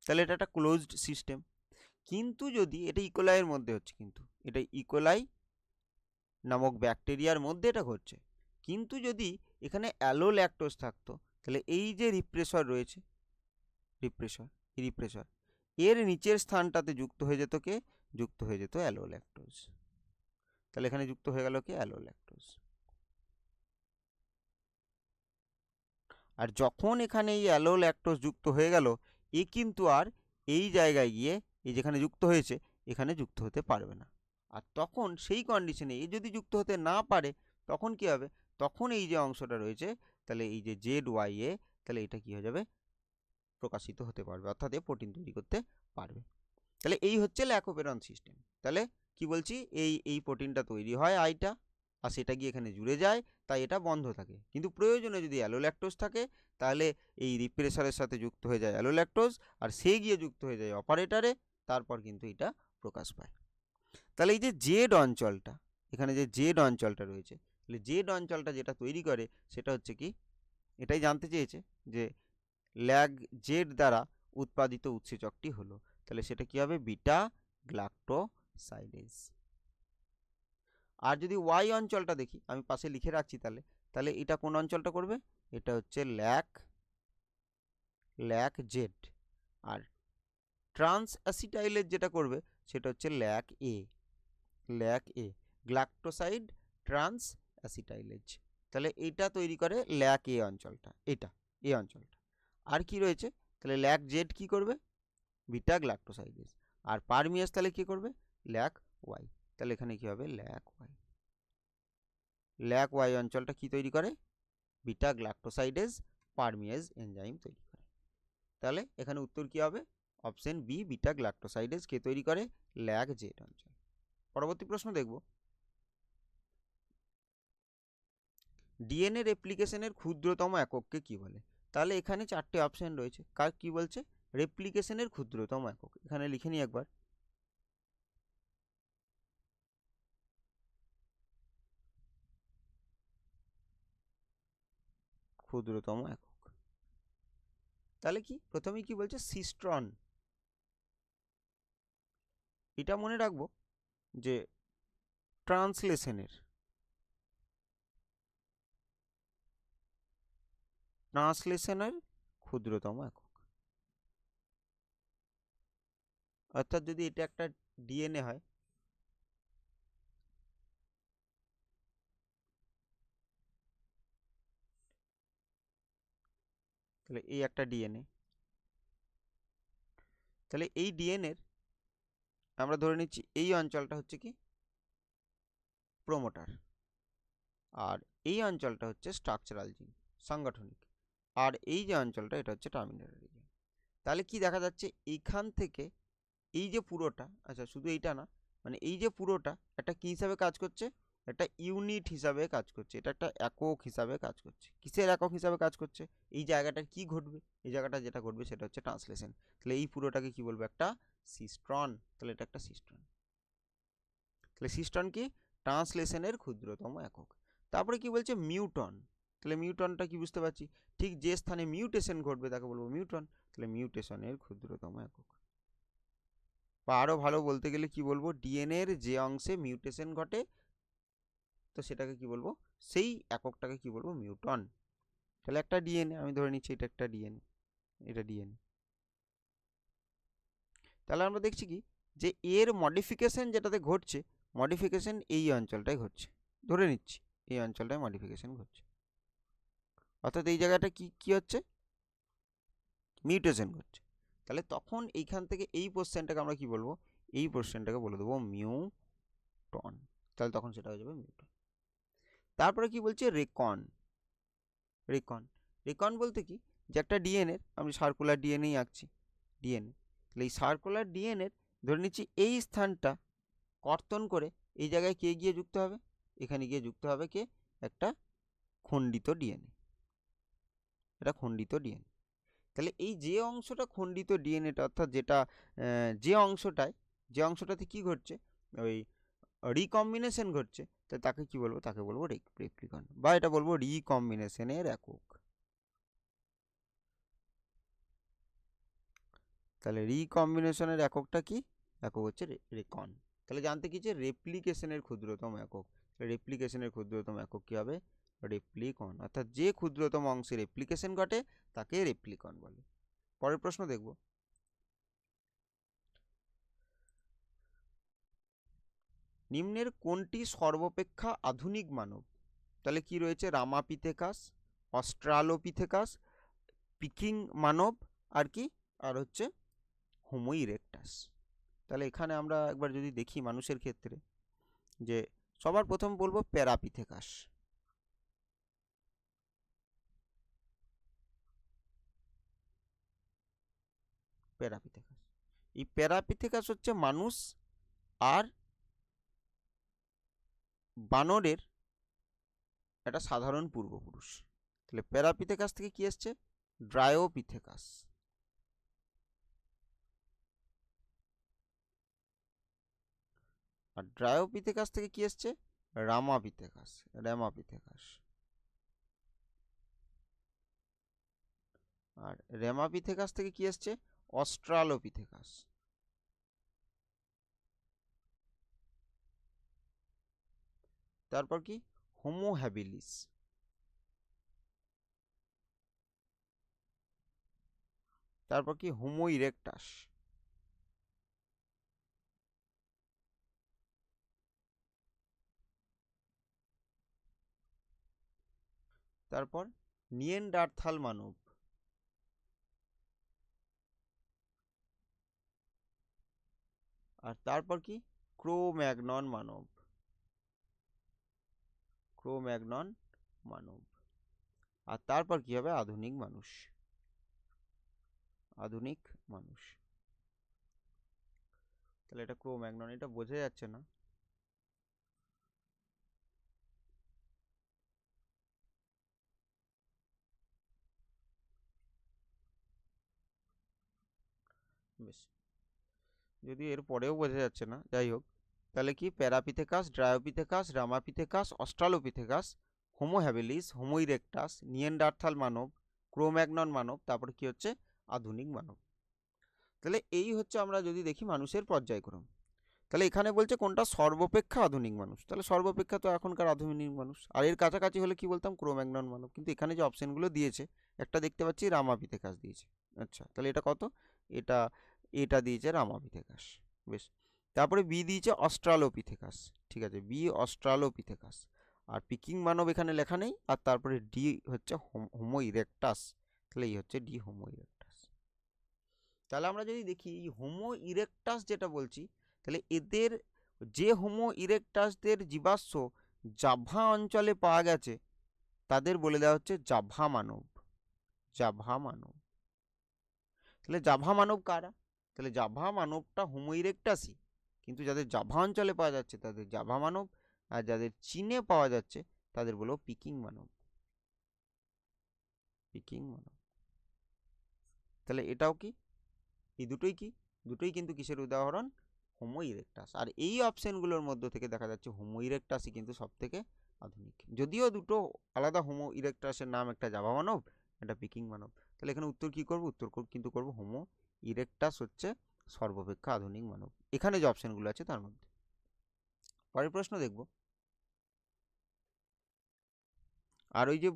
তাহলে এটা একটা ক্লোজড সিস্টেম। কিন্তু যদি এটা ইকোলাইয়ের মধ্যে হচ্ছে, কিন্তু এটা ইকোলাই নামক ব্যাকটেরিয়ার মধ্যে এটা ঘটছে, কিন্তু যদি এখানে অ্যালোল্যাক্টোজ থাকতো, তাহলে এই যে রিপ্রেসর রয়েছে, রিপ্রেসর এর নিচের স্থানটাতে যুক্ত হয়ে যেত কে? যুক্ত হয়ে যেত অ্যালোল্যাক্টোজ। তাহলে এখানে যুক্ত হয়ে গেল কি? অ্যালোল্যাক্টোজ। আর যখন এখানে এই অ্যালোল্যাক্টোজ যুক্ত হয়ে গেল, এ কিন্তু আর এই জায়গায় গিয়ে, এই যেখানে যুক্ত হয়েছে এখানে যুক্ত হতে পারবে না। আর তখন সেই কন্ডিশনে এ যদি যুক্ত হতে না পারে, তখন কি হবে? তখন এই যে অংশটা রয়েছে, তাহলে এই যে ZYA, তাহলে এটা কি হয়ে যাবে? প্রকাশিত হতে পারবে, অর্থাৎ এ প্রোটিন তৈরি করতে পারবে। তাহলে এই হচ্ছে ল্যাকোপেরন সিস্টেম। তাহলে কি বলছি? এই প্রোটিনটা তৈরি হয় আইটা, আর সেটা গিয়ে এখানে জুড়ে যায়, তাই এটা বন্ধ থাকে। কিন্তু প্রয়োজনে যদি অ্যালোল্যাক্টোজ থাকে, তাহলে এই রিপ্রেসারের সাথে যুক্ত হয়ে যায় অ্যালোল্যাক্টোজ, আর সে গিয়ে যুক্ত হয়ে যায় অপারেটরে, তারপর কিন্তু এটা প্রকাশ পায়। তাহলে এই যে জেড অঞ্চলটা, এখানে যে জেড অঞ্চলটা রয়েছে, তাহলে জেড অঞ্চলটা যেটা তৈরি করে সেটা হচ্ছে কি? এটাই জানতে চেয়েছে যে ল্যাগ জেড দ্বারা উৎপাদিত উৎসেচকটি হলো, তাহলে সেটা কি হবে? বিটা গ্লাক্টোসাইডেজ। আর যদি ওয়াই অঞ্চলটা দেখি, আমি পাশে লিখে রাখছি, তাহলে তাহলে এটা কোন অঞ্চলটা করবে? এটা হচ্ছে ল্যাক জেড। আর ট্রান্স অ্যাসিটাইলেজ যেটা করবে সেটা হচ্ছে ল্যাক এ গ্লাক্টোসাইড ট্রান্স অ্যাসিটাইলেজ। তাহলে এটা তৈরি করে ল্যাক এ অঞ্চলটা, এটা এ অঞ্চলটা। আর কি রয়েছে? তাহলে ল্যাক জেড কি করবে? বিটা গ্লাক্টোসাইডেজ। আর পারমিয়াস তাহলে কি করবে? Lac Y. তাহলে এখানে কি হবে? ল্যাক ওয়াই অঞ্চলটা কি তৈরি করে? বিটা গ্লাক্টোসাইডেজ পারমিয়াস এনজাইম তৈরি করে। তাহলে এখানে উত্তর কি হবে? অপশন বি, বিটা গ্লাক্টোসাইডেজ কে তৈরি করে? ল্যাক জেড অঞ্চল। পরবর্তী প্রশ্ন দেখব, ডিএনএ রেপ্লিকেশনের ক্ষুদ্রতম একককে কি বলে? তাহলে এখানে চারটে অপশন রয়েছে। কার কি বলছে? রেপ্লিকেশনের ক্ষুদ্রতম একক। এখানে লিখে নিই একবার, ক্ষুদ্রতম একক। তাহলে কি প্রথমেই কি বলছে? সিস্ট্রন। এটা মনে রাখবো যে ট্রান্সলেশনের ক্ষুদ্রতম একক। অর্থাৎ যদি এটা একটা ডিএনএ হয়, তাহলে এই একটা ডিএনএ, তাহলে এই ডিএনএর আমরা ধরে নিচ্ছি এই অঞ্চলটা হচ্ছে কি? প্রোমোটার, আর এই অঞ্চলটা হচ্ছে স্ট্রাকচারাল জিন, সাংগঠনিক, আর এই যে অঞ্চলটা এটা হচ্ছে টার্মিনাল রিজন। তাহলে কি দেখা যাচ্ছে? এইখান থেকে এই যে পুরোটা, আচ্ছা শুধু এইটা না, মানে এই যে পুরোটা একটা কি হিসাবে কাজ করছে? একটা ইউনিট হিসাবে কাজ করছে, এটা একটা একক হিসাবে কাজ করছে। কিসের একক হিসাবে কাজ করছে? এই জায়গাটার কি ঘটবে? এই জায়গাটা যেটা ঘটবে সেটা হচ্ছে ট্রান্সলেশন। তাহলে এই পুরোটাকে কি বলবো? একটা সিস্ট্রন। তাহলে এটা একটা সিস্ট্রন। তাহলে সিস্ট্রন কি? ট্রান্সলেশনের ক্ষুদ্রতম একক। তারপরে কি বলছে? মিউটন। তাহলে মিউটনটা কি বুঝতে পারছি, ঠিক যে স্থানে মিউটেশন ঘটবে তাকে বলবো মিউটন। তাহলে মিউটেশনের ক্ষুদ্রতম একক। বা আরও ভালো বলতে গেলে কি বলবো, ডিএনএর যে অংশে মিউটেশন ঘটে তো সেটাকে কি বলবো, সেই এককটাকে কি বলবো, মিউটন। তাহলে একটা ডিএনএ, আমি ধরে নিচ্ছি এটা একটা ডিএনএ, এটা ডিএনএ। তাহলে আমরা দেখছি কি, যে এর মডিফিকেশন যেটাতে ঘটছে, মডিফিকেশন এই অঞ্চলটায় ঘটছে, ধরে নিচ্ছি এই অঞ্চলটায় মডিফিকেশন ঘটছে, অর্থাৎ এই জায়গাটা কি কি হচ্ছে, মিউটেশন ঘটছে। তাহলে তখন এইখান থেকে এই পোর্শনটাকে আমরা কি বলবো, এই পোর্শনটাকে বলে দেবো মিউটন। তাহলে তখন সেটা হয়ে যাবে মিউটন। তারপরে কি বলছে, রেকন। রেকন, রেকন বলতে কি, যে একটা ডিএনএ, আমি সার্কুলার ডিএনএই আঁকছি, ডিএনএ। তাহলে এই সার্কুলার ডিএনএর ধরে নিচ্ছি এই স্থানটা কর্তন করে এই জায়গায় কে গিয়ে যুক্ত হবে, এখানে গিয়ে যুক্ত হবে কে, একটা খণ্ডিত ডিএনএ, এটা খণ্ডিত ডিএনএ। তাহলে এই যে অংশটা খণ্ডিত ডিএনএটা, অর্থাৎ যেটা যে অংশটাতে কি ঘটছে, ওই রিকম্বিনেশন ঘটছে, তো তাকে কি বলবো, তাকে বলবো রেপ্লিকন, বা এটা বলবো রিকম্বিনেশনের একক। তাহলে রিকম্বিনেশনের এককটা কি, একক হচ্ছে রেকন। তাহলে জানতে কি, যে রেপ্লিকেশনের ক্ষুদ্রতম একক, রেপ্লিকেশনের ক্ষুদ্রতম একক কি হবে, রেপ্লিকন, অর্থাৎ যে ক্ষুদ্রতম অংশে রেপ্লিকেশন ঘটে তাকে রেপ্লিকন বলে। পরের প্রশ্ন দেখব, নিম্নের কোনটি সর্বাপেক্ষা আধুনিক মানব। তাহলে কি রয়েছে, রামাপিথেকাস, অস্ট্রালোপিথেকাস, পিকিং মানব, আর কি, আর হচ্ছে হোমো ইরেক্টাস। তাহলে এখানে আমরা একবার যদি দেখি মানুষের ক্ষেত্রে, যে সবার প্রথম বলবো প্যারাপিথেকাস। প্যারাপিথেকাস, এই প্যারাপিথেকাস হচ্ছে মানুষ আর বানরের একটা সাধারণ পূর্বপুরুষ। তাহলে প্যারাপিথেকাস থেকে কি এসছে, ড্রায়োপিথেকাস। আর ড্রায়োপিথেকাস থেকে কি এসছে, রামাপিথেকাস, র্যামাপিথেকাস। আর র্যামাপিথেকাস থেকে কি এসছে, অস্ট্রালোপিথেকাস। তারপর কি, হোমো হ্যাবিলিস। তারপর কি, হোমো ইরেক্টাস। তারপর নিয়েন্ডারথাল মানব। আর তারপর কি, ক্রোম্যাগনন মানব, ক্রোম্যাগনন মানব। আর তারপর কি হবে, আধুনিক মানুষ, আধুনিক মানুষ। তাহলে এটা ক্রোম্যাগনন, এটা বোঝা যাচ্ছে না, বেশ, যদি এর পরেও বোঝা যাচ্ছে না, যাই হোক। তাহলে কি, Parapithecus, Dryopithecus, Ramapithecus, Australopithecus, Homo habilis, Homo erectus, Neanderthal মানব, ক্রোম্যাগনন মানব, তারপরে কি হচ্ছে, আধুনিক মানব। তাহলে এই হচ্ছে আমরা যদি দেখি মানুষের পর্যায়ক্রম। তাহলে এখানে বলছে কোনটা সর্বাপেক্ষা আধুনিক মানুষ, তাহলে সর্বাপেক্ষা তো এখনকার আধুনিক মানুষ, আর এর কাছাকাছি হলে কি বলতাম, ক্রোম্যাগনন মানব। কিন্তু এখানে যে অপশনগুলো দিয়েছে, একটা দেখতে পাচ্ছি রামাপিথেকাস দিয়েছে, আচ্ছা তাহলে এটা কত, এটা এটা দিয়েছে রামাপিথেকাস, বেশ। তারপরে বি দিয়েছে অস্ট্রালোপিথেকাস, ঠিক আছে, বি অস্ট্রালোপিথেকাস। আর পিকিং মানব এখানে লেখা নেই, আর তারপরে ডি হচ্ছে হোমো ইরেক্টাস, তাহলে এই হচ্ছে ডি, হোমো ইরেক্টাস। তাহলে আমরা যদি দেখি এই হোমো ইরেক্টাস যেটা বলছি, তাহলে এদের যে হোমো ইরেক্টাসদের জীবাশ্ম জাভা অঞ্চলে পাওয়া গেছে তাদের বলে দেওয়া হচ্ছে জাভা মানব, জাভা মানব। তাহলে জাভা মানব কারা, তাহলে জাভা মানবটা হোমো ইরেক্টাসই, কিন্তু যাদের জাভা অঞ্চলে পাওয়া যাচ্ছে তাদের জাভা মানব, আর যাদের চীনে পাওয়া যাচ্ছে তাদের বলবো পিকিং মানব, পিকিং মানব। তাহলে এটাও কি, এই দুটোই কি, দুটোই কিন্তু কিসের উদাহরণ, হোমো ইরেকটাস। আর এই অপশনগুলোর মধ্যে থেকে দেখা যাচ্ছে হোমো ইরেকটাসই কিন্তু সব থেকে আধুনিক, যদিও দুটো আলাদা। হোমো ইরেকটাসের নাম একটা জাভা মানব, একটা পিকিং মানব। তাহলে এখানে উত্তর কি করব? উত্তর কিন্তু করব হোমো ইরেকটাস হচ্ছে সর্বাপেক্ষা আধুনিক মানব, এখানে যে অপশনগুলো আছে তার মধ্যে। পরের প্রশ্ন দেখব। আর ওই যে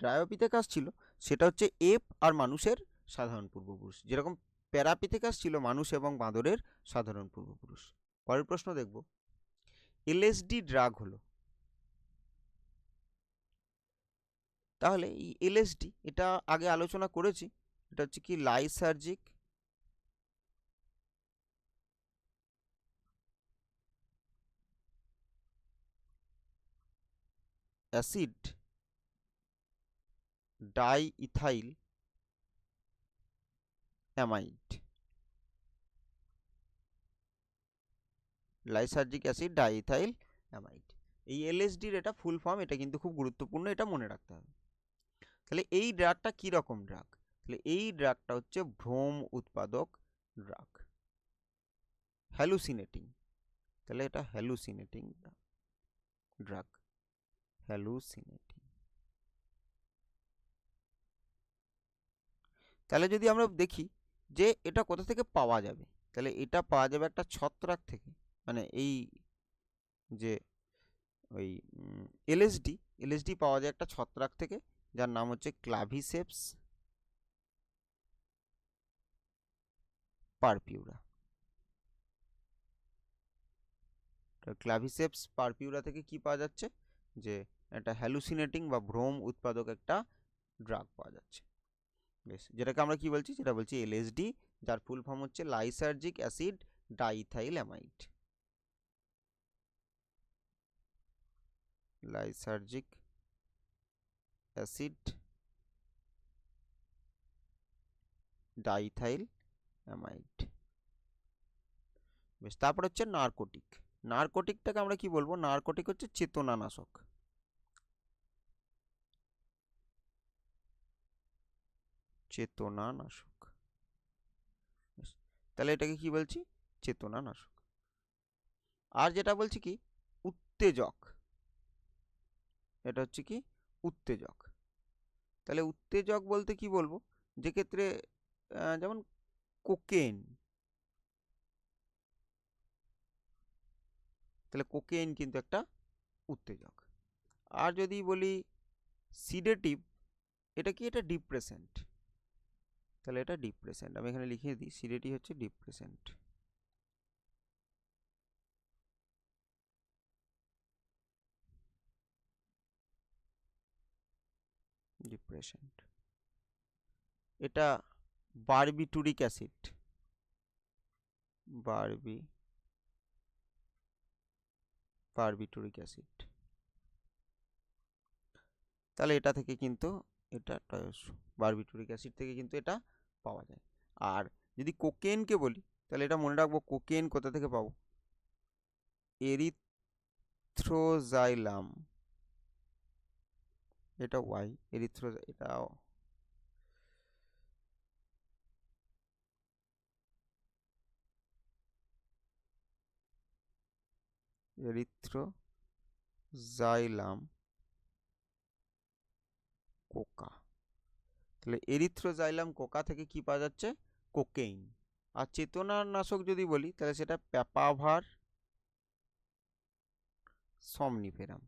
ড্রায়োপিথেকাস ছিল সেটা হচ্ছে এপ আর মানুষের সাধারণ পূর্বপুরুষ, যেরকম প্যারাপিথেকাস ছিল মানুষ এবং বাঁদরের সাধারণ পূর্বপুরুষ। পরের প্রশ্ন দেখব। এলএসডি ড্রাগ হলো, তাহলে এই এলএসডি এটা আগে আলোচনা করেছি, এটা হচ্ছে কি lysergic acid diethyl amide. Lysergic acid diethyl amide, এই এলএসডির এটা ফুল ফর্ম, এটা কিন্তু খুব গুরুত্বপূর্ণ, এটা মনে রাখতে হবে। তাহলে এই ড্রাগটা কি রকম ড্রাগ? তাহলে এই ড্রাগটা হচ্ছে ভ্রম উৎপাদক ড্রাগ, হ্যালুসিনেটিং। তাহলে এটা হ্যালুসিনেটিং ড্রাগ, হ্যালুসিনেটিং। তাহলে যদি আমরা দেখি যে এটা কোথা থেকে পাওয়া যাবে, তাহলে এটা পাওয়া যাবে একটা ছত্রাক থেকে, মানে এই যে ওই এলএসডি, এলএসডি পাওয়া যায় একটা ছত্রাক থেকে, যার নাম হচ্ছে ক্লাভিসেপস পারপিউরা। ক্লাভিসেপস পারপিউরা থেকে কি পাওয়া যাচ্ছে? যে একটা হ্যালুসিনেটিং বা ভ্রম উৎপাদক একটা ড্রাগ পাওয়া যাচ্ছে। বেশ, যেটাকে আমরা কি বলছি? যেটা বলছি এলএসডি, যার ফুল ফর্ম হচ্ছে lysergic acid diethyl amide. Lysergic acid diethyl amide. বেশ, তারপর হচ্ছে নার্কোটিক। নার্কোটিকটাকে আমরা কি বলবো? নার্কোটিক হচ্ছে চেতনানাশক। চেতনানাশক। তাহলে এটাকে কি বলছি? চেতনানাশক। আর যেটা বলছি কি উত্তেজক, এটা হচ্ছে কি উত্তেজক। তাহলে উত্তেজক বলতে কি বলবো? যে ক্ষেত্রে যেমন কোকেন, তাহলে কোকেন কিন্তু একটা উত্তেজক। আর যদি বলি সিডেটিভ, এটা কি? এটা ডিপ্রেসেন্ট। তাহলে এটা ডিপ্রেসেন্ট, আমি এখানে লিখে দিই, সিডেটিভ হচ্ছে ডিপ্রেসেন্ট। ডিপ্রেসেন্ট। এটা বারবিটুরিক অ্যাসিড, বারবিটুরিক অ্যাসিড। তাহলে এটা থেকে কিন্তু এটা বারবিটুরিক অ্যাসিড থেকে কিন্তু এটা পাওয়া যায়। আর যদি কোকেনকে বলি, তাহলে এটা মনে রাখবো, কোকেন কোথা থেকে পাবো? এরিথ্রোজাইলাম, এটা ওয়াই, এটাও এরিথ্রোজাইলাম কোকা। তাহলে এরিথ্রোজাইলাম কোকা থেকে কি পাওয়া যাচ্ছে? কোকেইন। আর চেতনানাশক যদি বলি, তাহলে সেটা প্যাপাভার সমনিফেরাম।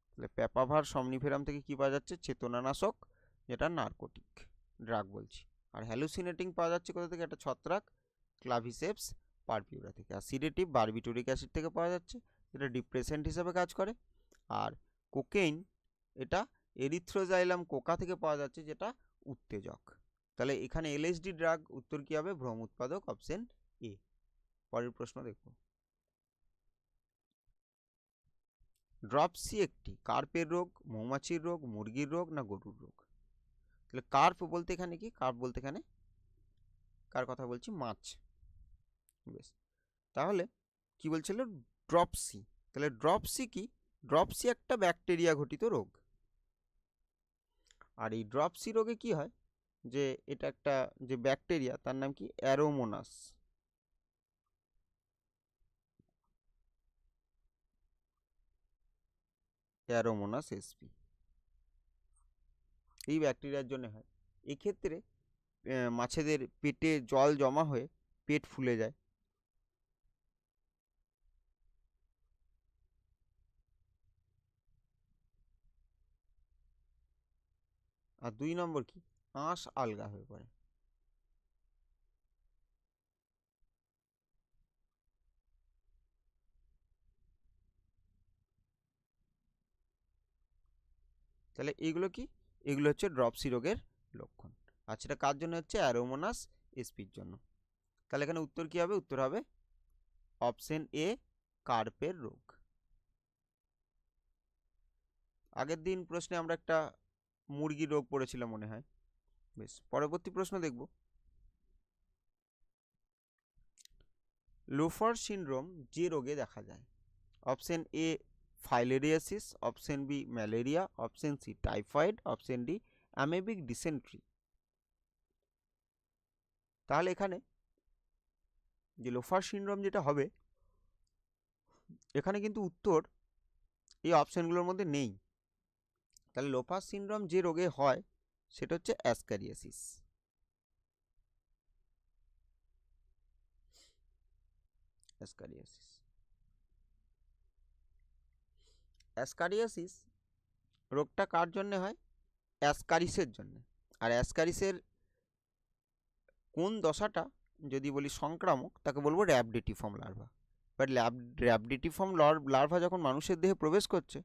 তাহলে প্যাপাভার সমনিফেরাম থেকে কি পাওয়া যাচ্ছে? চেতনানাশক, যেটা নার্কোটিক ড্রাগ বলছি। আর হ্যালুসিনেটিং পাওয়া যাচ্ছে কোথা থেকে? একটা ছত্রাক, ক্লাভিসেপস পারপিউরা থেকে। আর সিডেটিভ বারবিটুরিক অ্যাসিড থেকে পাওয়া যাচ্ছে, যেটা ডিপ্রেসেন্ট হিসেবে কাজ করে। আর কোকেইন এটা এরিথ্রোজাইলাম কোকা থেকে পাওয়া যাচ্ছে, যেটা উত্তেজক। তাহলে এখানে এলএসডি ড্রাগ উত্তর কি হবে? ভ্রম উৎপাদক, অপশন এ। পরের প্রশ্ন দেখব। ড্রপসি একটি কার্পের রোগ, মৌমাছির রোগ, মুরগির রোগ না গরুর রোগ? তাহলে কার্প বলতে এখানে কি? কার্প বলতে এখানে কার কথা বলছি? মাছ। বেশ, তাহলে কি বলছিল? ড্রপসি। তাহলে ড্রপসি কি? ড্রপসি একটা ব্যাকটেরিয়া ঘটিত রোগ। আর এই ড্রপসি রোগে কি হয়? যে এটা একটা যে ব্যাকটেরিয়া তার নাম কি অ্যারোমোনাস। অ্যারোমোনাস এসপি এই ব্যাকটেরিয়ার জন্য হয়। এক্ষেত্রে মাছেদের পেটে জল জমা হয়ে পেট ফুলে যায়। আর 2 নম্বর কি, আঁশ আলগা হয়ে পড়ে। তাহলে এইগুলো কি, এগুলো হচ্ছে ড্রপসি রোগের লক্ষণ। আর সেটা কার জন্য হচ্ছে, অ্যারোমোনাস এসপির জন্য। তাহলে এখানে উত্তর কি হবে, উত্তর হবে অপশন এ, কার্পের রোগ। আগের দিন প্রশ্নে আমরা একটা মুরগির রোগ পড়েছিলাম মনে হয়। বেশ, পরবর্তী প্রশ্ন দেখব। লোফার সিনড্রোম যে রোগে দেখা যায়, option A filariasis, option B malaria, option C typhoid, option D amoebic dysentery. তাহলে এখানে যে লোফার সিনড্রোম যেটা হবে, এখানে কিন্তু উত্তর এই অপশনগুলোর মধ্যে নেই। তাহলে লোফার সিনড্রোম যে রোগে হয় সেটা হচ্ছে অ্যাসক্যারিয়াসিস। অ্যাসক্যারিয়াসিস অ্যাসক্যারিয়াসিস রোগটা কার জন্য হয়, অ্যাসকারিসের জন্য। আর অ্যাসকারিসের কোন দশাটা যদি বলি সংক্রামক, তাকে বলবো র্যাবডিটিফর্ম লার্ভা। বাট র্যাবডিটিফর্ম লার্ভা যখন মানুষের দেহে প্রবেশ করছে,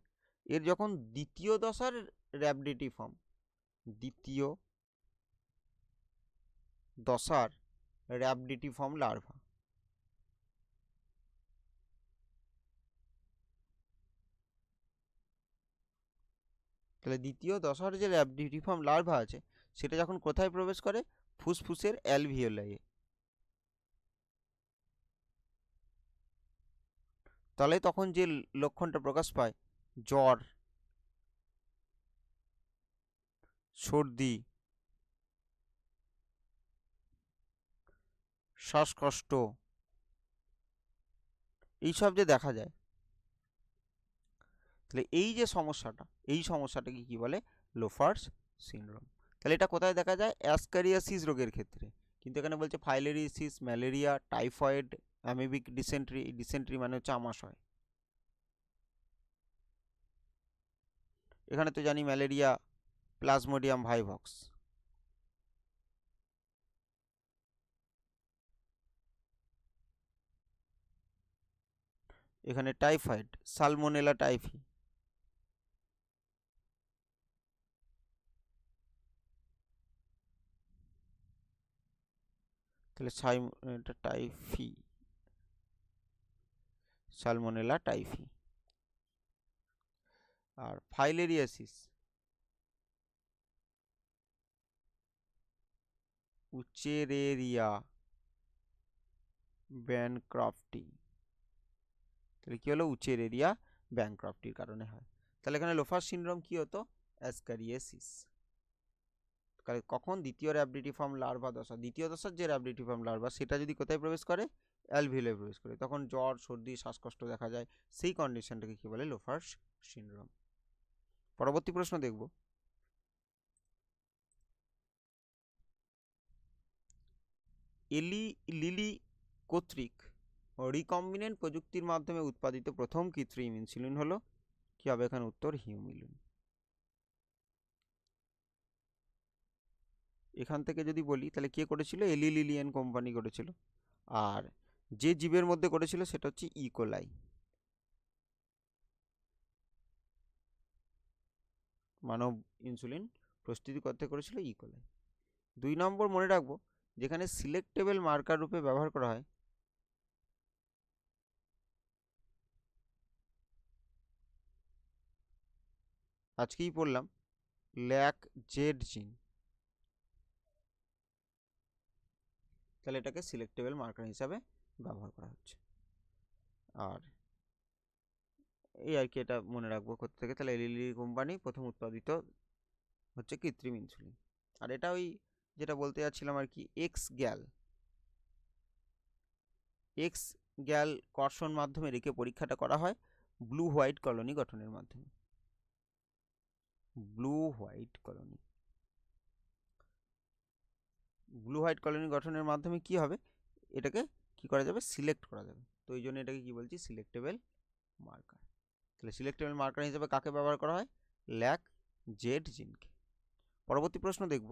এর যখন দ্বিতীয় দশার র্যাবডিটিফর্ম, দ্বিতীয় দশার র্যাবডিটিফর্ম লার্ভা, তাহলে দ্বিতীয় দশার যে র্যাবডিটিফর্ম লার্ভা আছে, সেটা যখন কোথায় প্রবেশ করে, ফুসফুসের অ্যালভিওলাই, তাহলে তখন যে লক্ষণটা প্রকাশ পায়, জ্বর, সর্দি, শ্বাসকষ্ট, এইসব যে দেখা যায়, তাহলে এই যে সমস্যাটা, এই সমস্যাটাকে কি বলে, লোফার্স সিনড্রোম। তাহলে এটা কোথায় দেখা যায়, অ্যাসক্যারিয়াসিস রোগের ক্ষেত্রে। কিন্তু এখানে বলছে filariasis, malaria, typhoid, amoebic dysentery. Dysentery মানে হচ্ছে আমাশয়। এখানে তো জানি ম্যালেরিয়া প্লাজমোডিয়াম ভাইভক্স। এখানে টাইফয়েড সালমোনেলা টাইফি। তাহলে এটা টাইফি, সালমোনেলা টাইফি। আর ফাইলেরিয়াসিস, উচেরেরিয়া ব্যানক্রফটি। তাহলে কি হলো, উচেরেরিয়া ব্যানক্রফটির কারণে হয়। তাহলে এখানে লোফার সিনড্রোম কি হতো, অ্যাসক্যারিয়াসিস। কখন, দ্বিতীয় র্যাবডিটিফর্ম লার্ভা দশা, দ্বিতীয় দশার যে র্যাবডিটিফর্ম লার্ভা, সেটা যদি কোথায় প্রবেশ করে, অ্যালভিওলে প্রবেশ করে, তখন জ্বর, সর্দি, শ্বাসকষ্ট দেখা যায়। সেই কন্ডিশনটাকে কি বলে, লোফার সিনড্রোম। পরবর্তী প্রশ্ন দেখব। লিলি কর্তৃক রিকম্বিনেন্ট প্রযুক্তির মাধ্যমে উৎপাদিত প্রথম কৃত্রিম ইনসুলিন হলো, কি হবে এখানে উত্তর, হিউমিলিন। এখান থেকে যদি বলি, তাহলে কে করেছিল, এলি লিলিয়ান কোম্পানি করেছিল। আর যে জীবের মধ্যে করেছিল সেটা হচ্ছে ইকোলাই। মানব ইনসুলিন প্রস্তুতি করতে করেছিল ইকোলাই। 2 নম্বর মনে রাখবো, যেখানে সিলেক্টেবল মার্কার রূপে ব্যবহার করা হয়, আজকেই পড়লাম ল্যাক জেড জিন। তাহলে এটাকে সিলেক্টেবল মার্কার হিসাবে ব্যবহার করা হচ্ছে। আর এই আর কি, এটা মনে রাখবো কোথা থেকে, তাহলে এলিলি কোম্পানি প্রথম উৎপাদিত হচ্ছে কৃত্রিম ইনসুলিন। আর এটা ওই যেটা বলতে যাচ্ছিলাম আর কি, এক্স গ্যাল কর্ষণ মাধ্যমে রেখে পরীক্ষাটা করা হয় ব্লু হোয়াইট কলোনি গঠনের মাধ্যমে। ব্লু হোয়াইট কলোনি গঠনের মাধ্যমে কি হবে, এটাকে কি করা যাবে, সিলেক্ট করা যাবে। তো এই জন্য এটাকে কি বলছি, সিলেক্টেবল মার্কার। তাহলে সিলেক্টেবল মার্কার হিসেবে কাকে ব্যবহার করা হয়, ল্যাক জেড জিনকে। পরবর্তী প্রশ্ন দেখব,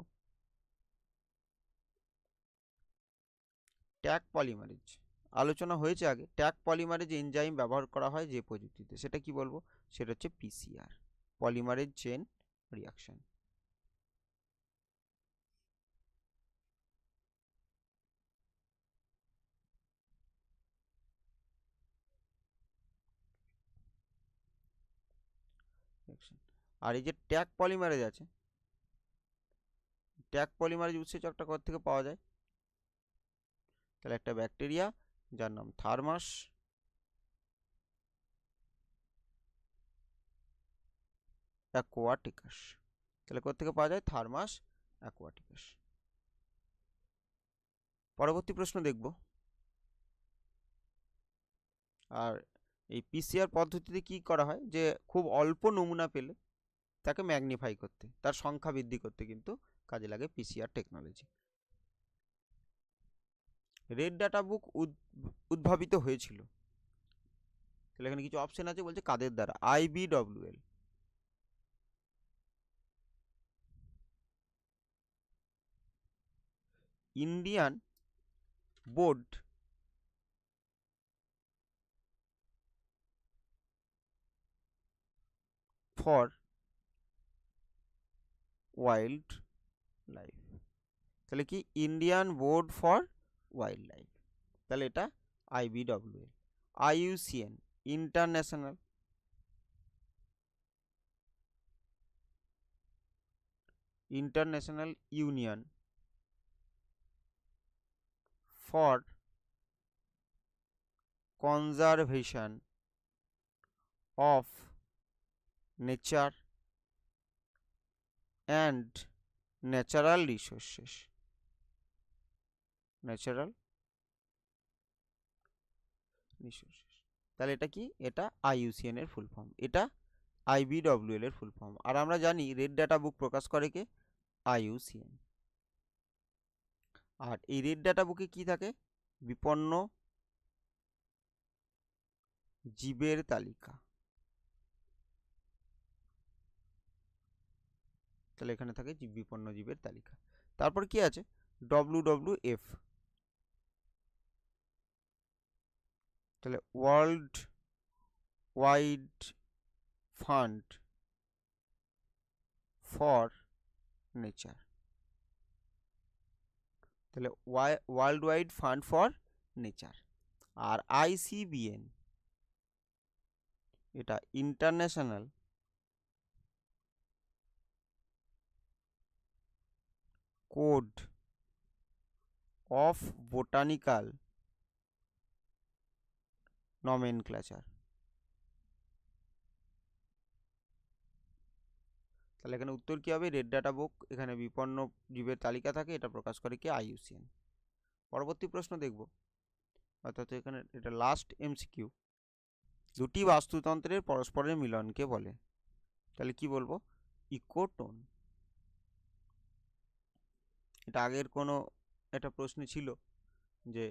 ট্যাগ পলিমারেজ আলোচনা হয়েছে আগে। ট্যাগ পলিমারেজ এনজাইম ব্যবহার করা হয় যে প্রযুক্তিতে, সেটা কি বলবো, সেটা হচ্ছে পিসিআর, পলিমারেজ চেন রিয়াকশন। আর এই যে ট্যাগ পলিমারেজ আছে, ট্যাগ পলিমারেজ উৎসেচকটা কোথা থেকে পাওয়া যায়, তাহলে একটা ব্যাকটেরিয়া যার নাম থার্মাস অ্যাকোয়াটিকাস। তাহলে কোথা থেকে পাওয়া যায়, থার্মাস অ্যাকোয়াটিকাস। পরবর্তী প্রশ্ন দেখব, আর এই পিসিআর পদ্ধতিতে কি করা হয়, যে খুব অল্প নমুনা পেলে তাকে ম্যাগনিফাই করতে, তার সংখ্যা বৃদ্ধি করতে কিন্তু কাজে লাগে PCR technology. Red data book উদ্ভাবিত হয়েছিল, তাহলে এখানে কিছু অপশন আছে, বলছে কাদের দ্বারা, IBWL, Indian board for wild life. তাহলে কি, Indian board for wild life, তাহলে এটা IBWL। IUCN, international union for conservation of nature and natural resources, তাহলে এটা কি, এটা IUCN এর ফুল ফর্ম, এটা IBWL এর ফুল ফর্ম। আর আমরা জানি রেড ডাটা বুক প্রকাশ করে কে, IUCN। আর এই রেড ডাটা বুকে কি থাকে, বিপন্ন জীবের তালিকা, তাহলে এখানে থাকে বিপন্ন জীবের তালিকা। তারপর কি আছে, WWF, তাহলে world wide fund for nature, তাহলে world wide fund for nature. আর ICBN, এটা international code of botanical nomenclature. তাহলে এখানে উত্তর কি হবে, রেড ডাটা বুক, এখানে বিপন্ন জীবের তালিকা থাকে, এটা প্রকাশ করে কি, IUCN। পরবর্তী প্রশ্ন দেখব, অর্থাৎ এখানে এটা লাস্ট MCQ, দুটি বাস্তুতন্ত্রের পরস্পরের মিলনকে বলে, তাহলে কি বলবো, ইকোটোন। এটা আগের কোনো একটা প্রশ্ন ছিল, যে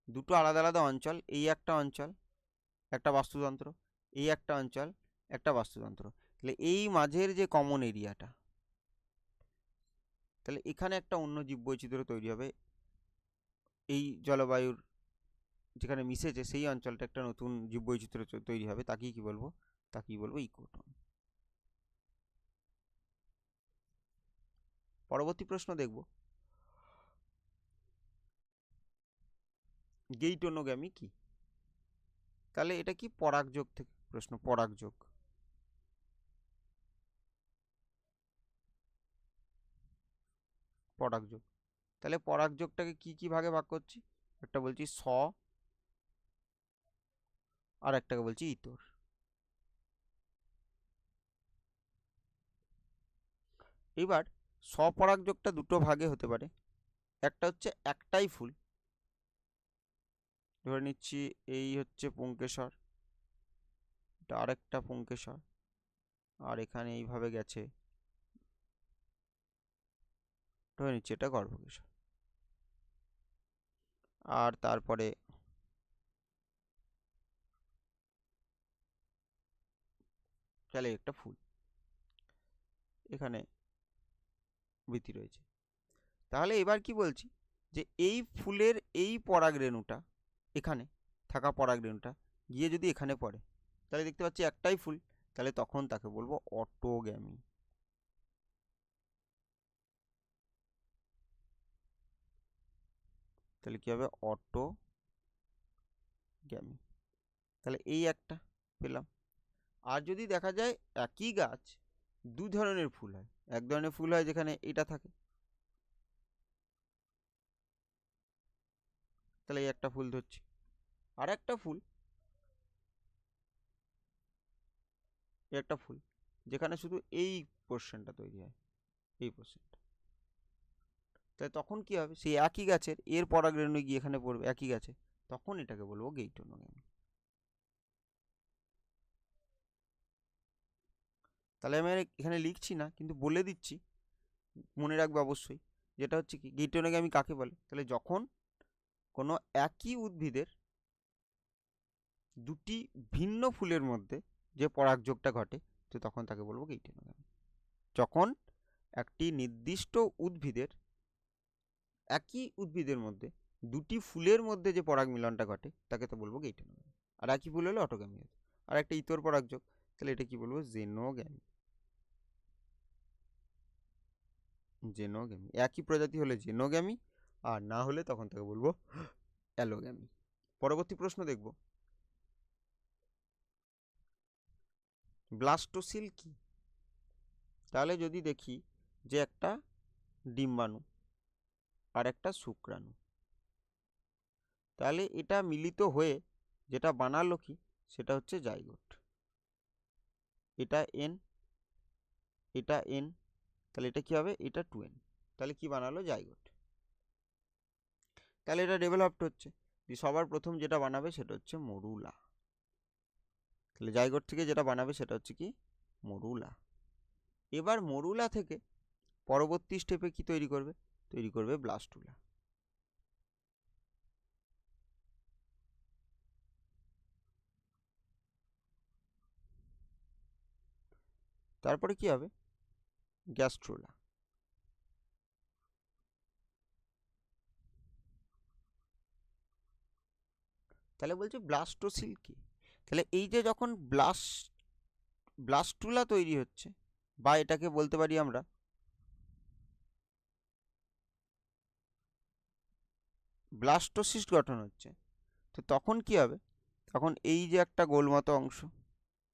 দুটো আলাদা আলাদা অঞ্চল, এই একটা অঞ্চল একটা বাস্তুতন্ত্র, এই একটা অঞ্চল একটা বাস্তুতন্ত্র, তাহলে এই মাঝের যে কমন এরিয়াটা, তাহলে এখানে একটা অন্য জীববৈচিত্র্য তৈরি হবে, এই জলবায়ুর যেখানে মিশেছে সেই অঞ্চলটা একটা নতুন জীববৈচিত্র্য তৈরি হবে, তাকেই কি বলবো, তাকেই বলবো ইকোটোন। পরবর্তী প্রশ্ন দেখব, গেইটোনোগ্যামি কি, তাহলে এটা কি, পরাগযোগ থেকে প্রশ্ন, পরাগযোগ। তাহলে পরাগযোগটাকে কি কি ভাগে ভাগ করছি, একটা বলছি আর একটাকে বলছি ইতর। এবার স্বপরাগযোগটা দুটো ভাগে হতে পারে। একটা হচ্ছে একটাই ফুল, ধরে নিচ্ছি এই হচ্ছে পুংকেশর, এটা আরেকটা পুংকেশর, আর এখানে এইভাবে গেছে, ধরে নিচ্ছি এটা গর্ভকেশর, আর তারপরে তাহলে একটা ফুল, এখানে বৃতি রয়েছে। তাহলে এবার কি বলছি, যে এই ফুলের এই পরাগরেণুটা, এখানে থাকা পরাগরেণুটা গিয়ে যদি এখানে পড়ে, তাহলে দেখতে পাচ্ছি একটাই ফুল, তাহলে তখন তাকে বলবো অটোগ্যামি। তাহলে কি হবে, অটোগ্যামি। তাহলে এই একটা পেলাম। আর যদি দেখা যায় একই গাছ দু ধরনের ফুল হয়, এক ধরনের ফুল হয় যেখানে এটা থাকে, তাহলে এই একটা ফুল ধরছি। আর একটা ফুল, একটা ফুল যেখানে শুধু এই পোর্শনটা তৈরি হয়, এই পোর্শনটা, তাহলে তখন কি হবে, সেই একই গাছের এর পরাগরেণু গিয়ে এখানে পড়বে একই গাছে, তখন এটাকে বলবো গেইটোনোগ্যামি। তাহলে আমি এখানে লিখছি না, কিন্তু বলে দিচ্ছি, মনে রাখবে অবশ্যই, যেটা হচ্ছে কি গেইটোনোগ্যামি কাকে বলে। তাহলে যখন কোনো একই উদ্ভিদের দুটি ভিন্ন ফুলের মধ্যে যে পরাগযোগটা ঘটে, তো তখন তাকে বলবো গেইটোনোগ্যামি। যখন একটি নির্দিষ্ট উদ্ভিদের, একই উদ্ভিদের মধ্যে দুটি ফুলের মধ্যে যে পরাগ মিলনটা ঘটে, তাকে তো বলবো গেইটোনোগ্যামি। আর একই ফুল হলে অটোগ্যামি হবে। আর একটা ইতর পরাগযোগ, তাহলে এটা কি বলবো, জেনোগ্যামি। জেনোগ্যামি, একই প্রজাতি হলে জেনোগ্যামি, আর না হলে তখন তাকে বলবো অ্যালোগ্যামি। পরবর্তী প্রশ্ন দেখব, ব্লাস্টোসিল কি? তাহলে যদি দেখি যে একটা ডিম্বাণু আর একটা শুক্রাণু, তাহলে এটা মিলিত হয়ে যেটা বানালো কি, সেটা হচ্ছে জাইগোট। এটা এন, এটা এন, তাহলে এটা কি হবে, এটা 2n, তাহলে কি বানালো, জাইগোট। তাহলে এটা ডেভেলপড হচ্ছে, সবার প্রথম যেটা বানাবে সেটা হচ্ছে মরুলা। তাহলে জাইগোট থেকে যেটা বানাবে সেটা হচ্ছে কি, মরুলা। এবার মরুলা থেকে পরবর্তী স্টেপে কি তৈরি করবে, তৈরি করবে ব্লাস্টুলা। তারপরে কি হবে, গ্যাস্ট্রোলা। তাহলে বলছে ব্লাস্টোসিল কি, তাহলে এই যে যখন ব্লাস্টুলা তৈরি হচ্ছে, বা এটাকে বলতে পারি আমরা ব্লাস্টোসিস্ট গঠন হচ্ছে, তো তখন কি হবে, তখন এই যে একটা গোলমতো অংশ,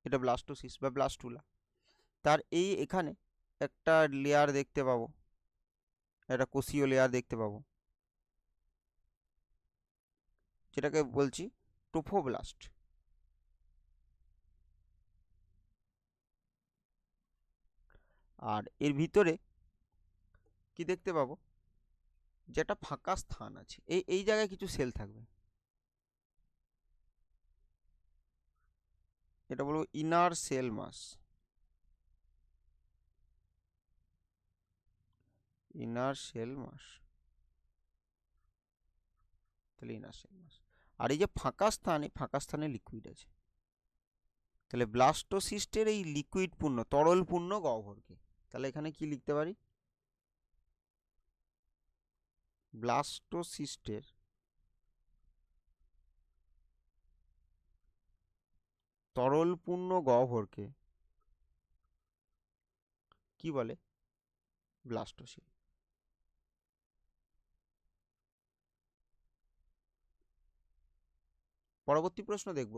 এটা ব্লাস্টোসিস্ট বা ব্লাস্টুলা, তার এই এখানে একটা লেয়ার দেখতে পাবো, একটা কোষীয় লেয়ার দেখতে পাবো, যেটাকে বলছি ট্রোফোব্লাস্ট। আর এর ভিতরে কি দেখতে পাবো, যেটা ফাঁকা স্থান আছে, এই জায়গায় কিছু সেল থাকবে, এটা বলবো inner cell mass. Inner cell mass, তাহলে ইনার সেল মাস। আর এই যে ফাঁকা স্থান, এই ফাঁকা স্থানে লিকুইড আছে, তাহলে ব্লাস্টোসিস্টের এই লিকুইড পূর্ণ তরল পূর্ণ গহ্বরকে, তাহলে এখানে কি লিখতে পারি, ব্লাস্টোসিস্টের তরল পূর্ণ গহ্বরকে কি বলে, ব্লাস্টোসিল। পরবর্তী প্রশ্ন দেখব,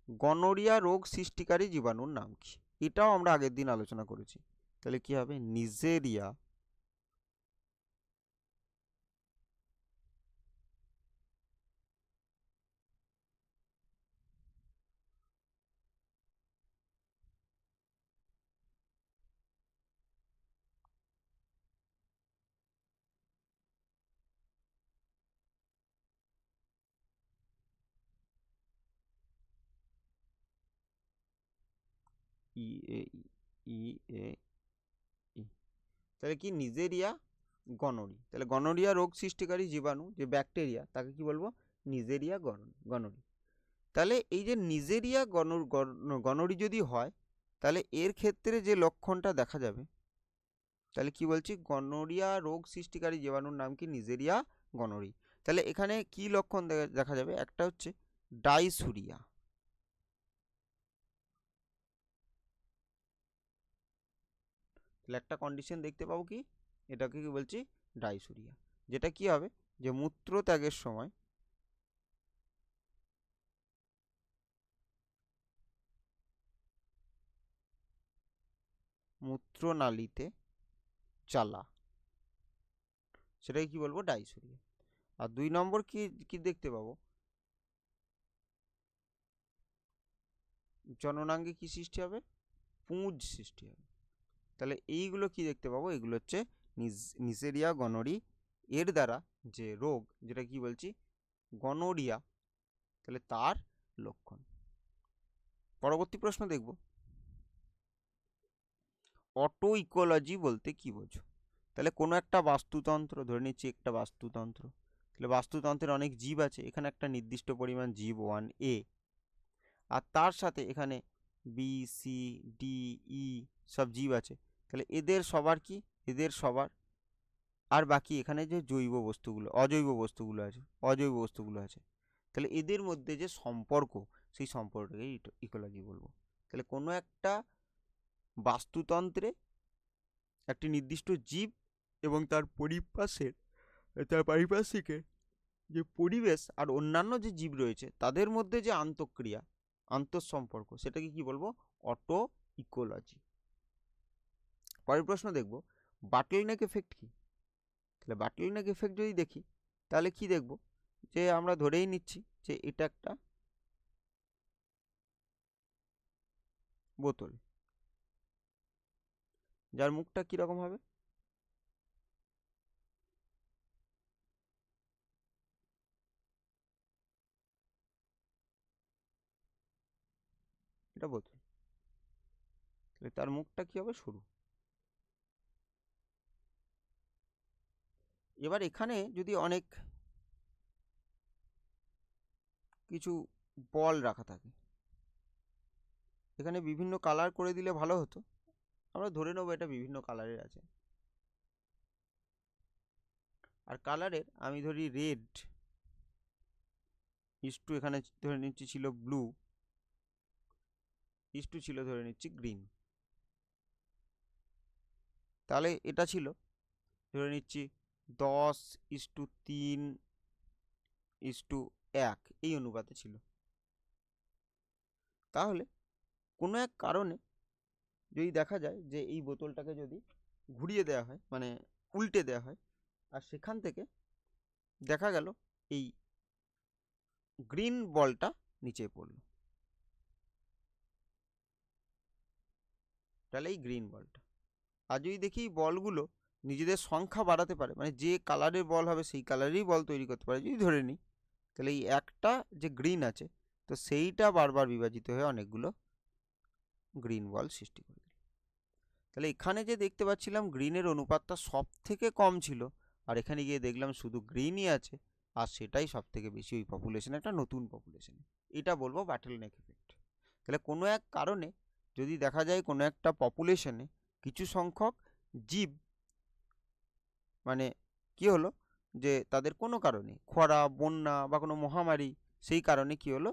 গনোরিয়া রোগ সৃষ্টিকারী জীবাণুর নাম কি? এটাও আমরা আগের দিন আলোচনা করেছি, তাহলে কি হবে, নিজেরিয়া ই এ ই এ ই, তাহলে কি নিজেরিয়া গনোরি। তাহলে গনোরিয়া রোগ সৃষ্টিকারী জীবাণু যে ব্যাকটেরিয়া তাকে কি বলবো, নিজেরিয়া গনোরি। তাহলে এই যে নিজেরিয়া গনোরি যদি হয়, তাহলে এর ক্ষেত্রে যে লক্ষণটা দেখা যাবে, তাহলে কি বলছি, গনোরিয়া রোগ সৃষ্টিকারী জীবাণুর নাম কি, নিজেরিয়া গনোরি। তাহলে এখানে কি লক্ষণ দেখা যাবে, একটা হচ্ছে ডাইসুরিয়া, তাহলে একটা কন্ডিশন দেখতে পাবো কি, এটাকে কি বলছি, ডাইসুরিয়া। যেটা কি হবে, যে মূত্র ত্যাগের সময় মূত্রনালীতে জ্বালা, সেটাকে কি বলবো, ডাইসুরিয়া। আর 2 নম্বর কি কি দেখতে পাবো, জননাঙ্গে কি সৃষ্টি হবে, পুঁজ সৃষ্টি হবে। তাহলে এইগুলো কি দেখতে পাবো, এগুলো হচ্ছে নিজেরিয়া গনোরি এর দ্বারা যে রোগ, যেটা কি বলছি, গনোরিয়া, তাহলে তার লক্ষণ। পরবর্তী প্রশ্ন দেখব, অটো ইকোলজি বলতে কি বোঝো। তাহলে কোনো একটা বাস্তুতন্ত্র, ধরে নিচ্ছি একটা বাস্তুতন্ত্র, তাহলে বাস্তুতন্ত্রের অনেক জীব আছে, এখানে একটা নির্দিষ্ট পরিমাণ জীব 1A, আর তার সাথে এখানে বি, সি, ডি, ই সব জীব আছে। তাহলে এদের সবার কি, এদের সবার, আর বাকি এখানে যে জৈব বস্তুগুলো, অজৈব বস্তুগুলো আছে, তাহলে এদের মধ্যে যে সম্পর্ক, সেই সম্পর্কটাকে ইকোলজি বলবো। তাহলে কোনো একটা বাস্তুতন্ত্রে একটি নির্দিষ্ট জীব এবং তার পারিপার্শ্বিকে যে পরিবেশ আর অন্যান্য যে জীব রয়েছে তাদের মধ্যে যে আন্তঃক্রিয়া, আন্তঃসম্পর্ক, সেটাকে কি বলবো, অটো ইকোলজি। পরের প্রশ্ন দেখব, বাটলনেক এফেক্ট কি। তাহলে বাটলনেক এফেক্ট যদি দেখি, তাহলে কি দেখব, যে আমরা ধরেই নিচ্ছি যে এটা একটা বোতল, যার মুখটা কিরকম হবে, এটা বোতল, তাহলে তার মুখটা কি হবে, সরু। এবার এখানে যদি অনেক কিছু বল রাখা থাকে, এখানে বিভিন্ন কালার করে দিলে ভালো হতো, আমরা ধরে নেবো এটা বিভিন্ন কালারের আছে। আর কালারের আমি ধরি রেড, ইস্টু এখানে ধরে নিচ্ছি ছিল ব্লু, ইস্টু ছিল ধরে নিচ্ছি গ্রিন। তাহলে এটা ছিল ধরে নিচ্ছি 10:3:1 এই অনুপাতে ছিল। তাহলে কোনো এক কারণে যদি দেখা যায় যে এই বোতলটাকে যদি ঘুরিয়ে দেওয়া হয়, মানে উল্টে দেওয়া হয়, আর সেখান থেকে দেখা গেল এই গ্রিন বলটা নিচে পড়লো, তাহলে এই গ্রিন বলটা, আর যদি দেখি বলগুলো নিজেদের সংখ্যা বাড়াতে পারে, মানে যে কালারের বল হবে সেই কালারেরই বল তৈরি করতে পারে যদি ধরে নিই, তাহলে এই একটা যে গ্রিন আছে, তো সেইটা বারবার বিভাজিত হয়ে অনেকগুলো গ্রিন বল সৃষ্টি করে দিল। তাহলে এখানে যে দেখতে পাচ্ছিলাম গ্রিনের অনুপাতটা সব থেকে কম ছিল, আর এখানে গিয়ে দেখলাম শুধু গ্রিনই আছে, আর সেটাই সব থেকে বেশি ওই পপুলেশনে, একটা নতুন পপুলেশনে। এটা বলবো বাটলনেক এফেক্ট। তাহলে কোনো এক কারণে যদি দেখা যায় কোনো একটা পপুলেশনে কিছু সংখ্যক জীব, মানে কি হলো, যে তাদের কোনো কারণে খরা, বন্যা বা কোনো মহামারী, সেই কারণে কি হলো,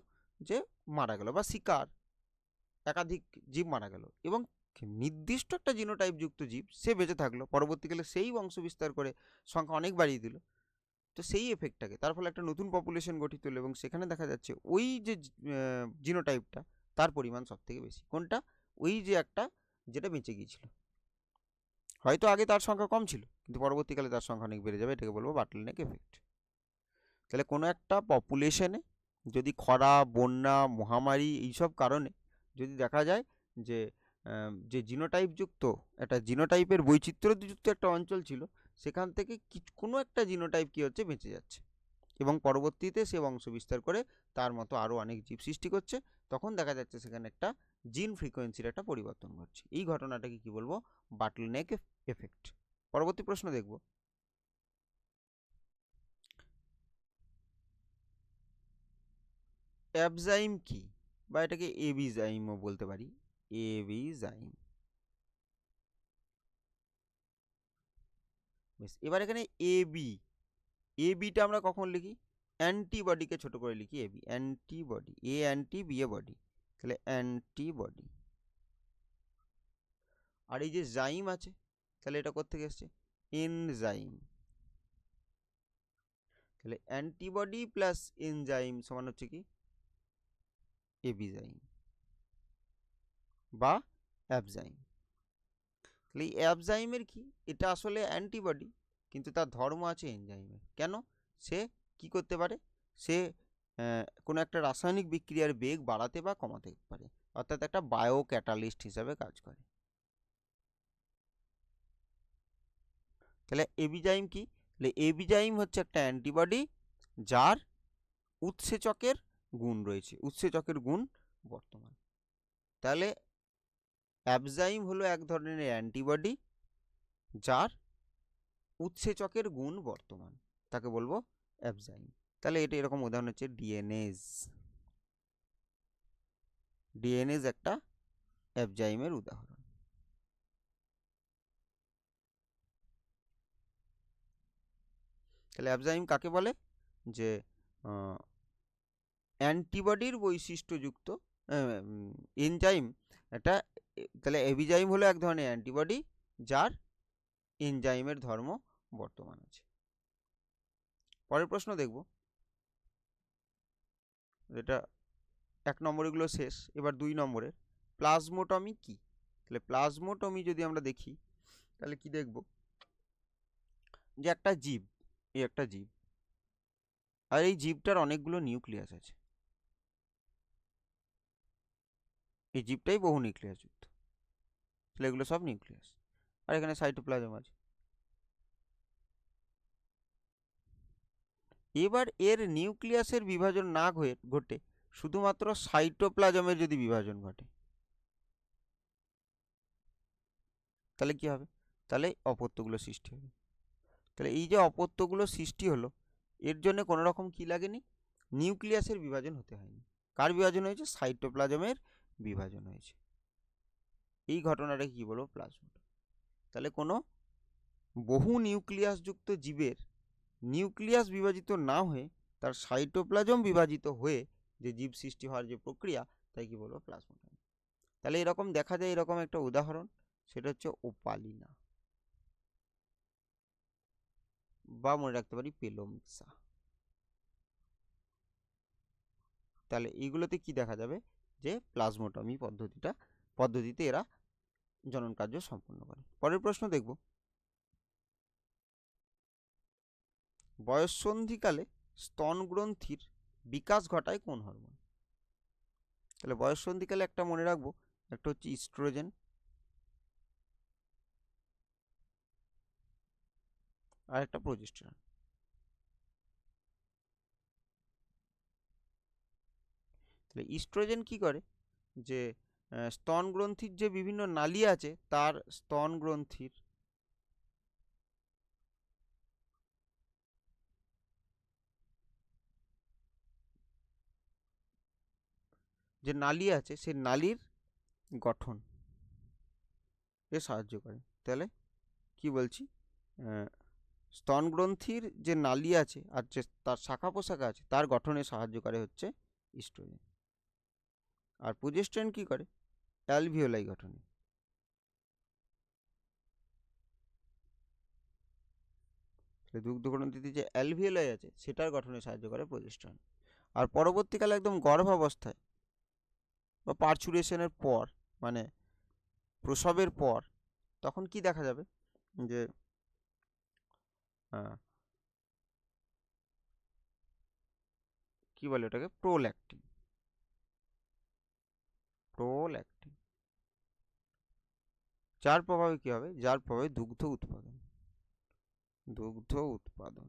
যে মারা গেল, বা শিকার, একাধিক জীব মারা গেল, এবং নির্দিষ্ট একটা জিনোটাইপ যুক্ত জীব সে বেঁচে থাকলো, পরবর্তীকালে সেই বংশ বিস্তার করে সংখ্যা অনেক বাড়িয়ে দিল। তো সেই এফেক্টটাকে, তার ফলে একটা নতুন পপুলেশন গঠিত হলো, এবং সেখানে দেখা যাচ্ছে ওই যে জিনোটাইপটা, তার পরিমাণ সব থেকে বেশি কোনটা, ওই যে একটা যেটা বেঁচে গিয়েছিল, হয়তো আগে তার সংখ্যা কম ছিল কিন্তু পরবর্তীকালে তার সংখ্যা অনেক বেড়ে যাবে, এটাকে বলবো বাটলনেক এফেক্ট। তাহলে কোনো একটা পপুলেশনে যদি খরা, বন্যা, মহামারী এইসব কারণে যদি দেখা যায় যে যে জিনোটাইপযুক্ত একটা জিনোটাইপের বৈচিত্র্যযুক্ত একটা অঞ্চল ছিল, সেখান থেকে কোনো একটা জিনোটাইপ কী হচ্ছে, বেঁচে যাচ্ছে, এবং পরবর্তীতে সে বংশ বিস্তার করে তার মতো আরও অনেক জীব সৃষ্টি করছে, তখন দেখা যাচ্ছে সেখানে একটা জিন ফ্রিকোয়েন্সির একটা পরিবর্তন ঘটছে। এই ঘটনাটাকে কি বলবো? বাটলনেক এফেক্ট। পরবর্তী প্রশ্ন দেখব, অ্যাবজাইম কি, বা এটাকে এবিজাইমও বলতে পারি, এবিজাইম। বেশ, এবার এখানে এবি, এবিটা আমরা কখন লিখি? অ্যান্টিবডিকে ছোট করে লিখি AB, antibody, A anti B A body, তাহলে অ্যান্টিবডি। আর এই যে জাইম আছে, তাহলে এটা কোত্থেকে এসছে? এনজাইম। তাহলে অ্যান্টিবডি প্লাস এনজাইম সমান হচ্ছে কি? এবিজাইম বা অ্যাবজাইম। তাহলে এই অ্যাবজাইমের কি? এটা আসলে অ্যান্টিবডি, কিন্তু তার ধর্ম আছে এনজাইমের। কেন? সে কি করতে পারে? সে কোনো একটা রাসায়নিক বিক্রিয়ার বেগ বাড়াতে বা কমাতে পারে, অর্থাৎ একটা বায়ো ক্যাটালিস্ট হিসাবে কাজ করে। তাহলে এবিজাইম কি? তাহলে এবিজাইম হচ্ছে একটা অ্যান্টিবডি যার উৎসেচকের গুণ রয়েছে, উৎসেচকের গুণ বর্তমান। তাহলে অ্যাবজাইম হলো এক ধরনের অ্যান্টিবডি যার উৎসেচকের গুণ বর্তমান, তাকে বলবো অ্যাবজাইম। তাহলে এটা এরকম উদাহরণ হচ্ছে ডিএনএজ, ডিএনএজ একটা অ্যাবজাইমের উদাহরণ। তাহলে অ্যাবজাইম কাকে বলে? যে অ্যান্টিবডির বৈশিষ্ট্যযুক্ত এনজাইম একটা। তাহলে এবিজাইম হলো এক ধরনের অ্যান্টিবডি যার এনজাইমের ধর্ম বর্তমান আছে। পরের প্রশ্ন দেখব, এটা 1 নম্বরগুলো শেষ, এবার 2 নম্বরের প্লাজমোটমি কি? তাহলে প্লাজমোটমি যদি আমরা দেখি, তাহলে কি দেখব? যে একটা জীব, এই একটা জীব, আর এই জীবটার অনেকগুলো নিউক্লিয়াস আছে, এই জীবটাই বহু নিউক্লিয়াস যুক্ত, তাহলে এগুলো সব নিউক্লিয়াস, আর এখানে সাইটোপ্লাজম আছে। এবার এর নিউক্লিয়াসের বিভাজন না ঘটে শুধুমাত্র সাইটোপ্লাজমের যদি বিভাজন ঘটে, তাহলে কি হবে? তাহলে অপত্যগুলো সৃষ্টি হবে। তাহলে এই যে অপত্যগুলো সৃষ্টি হলো, এর জন্য কোনো রকম কি লাগেনি? নিউক্লিয়াসের বিভাজন হতে হয়নি। কার বিভাজন হয়েছে? সাইটোপ্লাজমের বিভাজন হয়েছে। এই ঘটনাটাকে কি বলবো? প্লাজমোটমি। তাহলে কোনো বহু নিউক্লিয়াস যুক্ত জীবের নিউক্লিয়াস বিভাজিত না হয়ে তার সাইটোপ্লাজম বিভাজিত হয়ে যে জীব সৃষ্টি হওয়ার যে প্রক্রিয়া, তাই কি বলবো? প্লাজমোটমি। তাহলে এরকম দেখা যায়, এরকম একটা উদাহরণ, সেটা হচ্ছে ওপালিনা, বা মনে রাখতে পারি পেলোমিক্সা। তাহলে এইগুলোতে কি দেখা যাবে? যে প্লাজমোটমি পদ্ধতিতে এরা জনন কার্য সম্পন্ন করে। পরের প্রশ্ন দেখব, বয়ঃসন্ধিকালে স্তন গ্রন্থির বিকাশ ঘটায় কোন হরমোন? তাহলে বয়ঃসন্ধিকালে একটা মনে রাখবো, একটা হচ্ছে ইস্ট্রোজেন, আর একটা প্রোজেস্টেরন। তাহলে ইস্ট্রোজেন কি করে? যে স্তন গ্রন্থির যে বিভিন্ন নালী আছে, তার স্তন গ্রন্থির যে নালী আছে, সেই নালীর গঠন এ সাহায্য করে। তাহলে কি বলছি? স্তন গ্রন্থির যে নালী আছে আর যে তার শাখা প্রশাখা আছে, তার গঠনে সাহায্য করে হচ্ছে ইস্ট্রোজেন। আর প্রোজেস্টেরন কি করে? অ্যালভিওলাই গঠনে। দুগ্ধগ্রন্থিতে যে অ্যালভিওলাই আছে, সেটার গঠনে সাহায্য করে প্রোজেস্টেরন। আর পরবর্তীকালে একদম গর্ভাবস্থায় বা পার্চুরেশনের পর, মানে প্রসবের পর, তখন কি দেখা যাবে? যে কি বলে ওটাকে? প্রোল্যাক্টিন, প্রোল্যাক্টিন, যার প্রভাবে কি হবে? যার প্রভাবে দুগ্ধ উৎপাদন, দুগ্ধ উৎপাদন।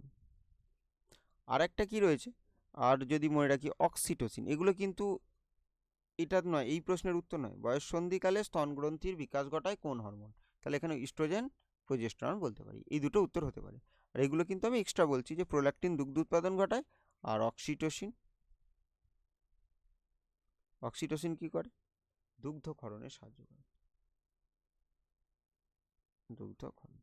আর একটা কি রয়েছে, আর যদি মনে রাখি অক্সিটোসিন, এগুলো কিন্তু এটা নয়, এই প্রশ্নের উত্তর নয়। বয়ঃসন্ধিকালে স্তনগ্রন্থির বিকাশ ঘটায় কোন হরমোন? তাহলে এখানে ইস্ট্রোজেন, প্রোজেস্টেরন বলতে পারি, এই দুটো উত্তর হতে পারে। আর এগুলো কিন্তু আমি এক্সট্রা বলছি, যে প্রোল্যাক্টিন দুগ্ধ উৎপাদন ঘটায়, আর অক্সিটোসিন, অক্সিটোসিন কি করে? দুগ্ধ ক্ষরণে সাহায্য করে, দুগ্ধ ক্ষরণ।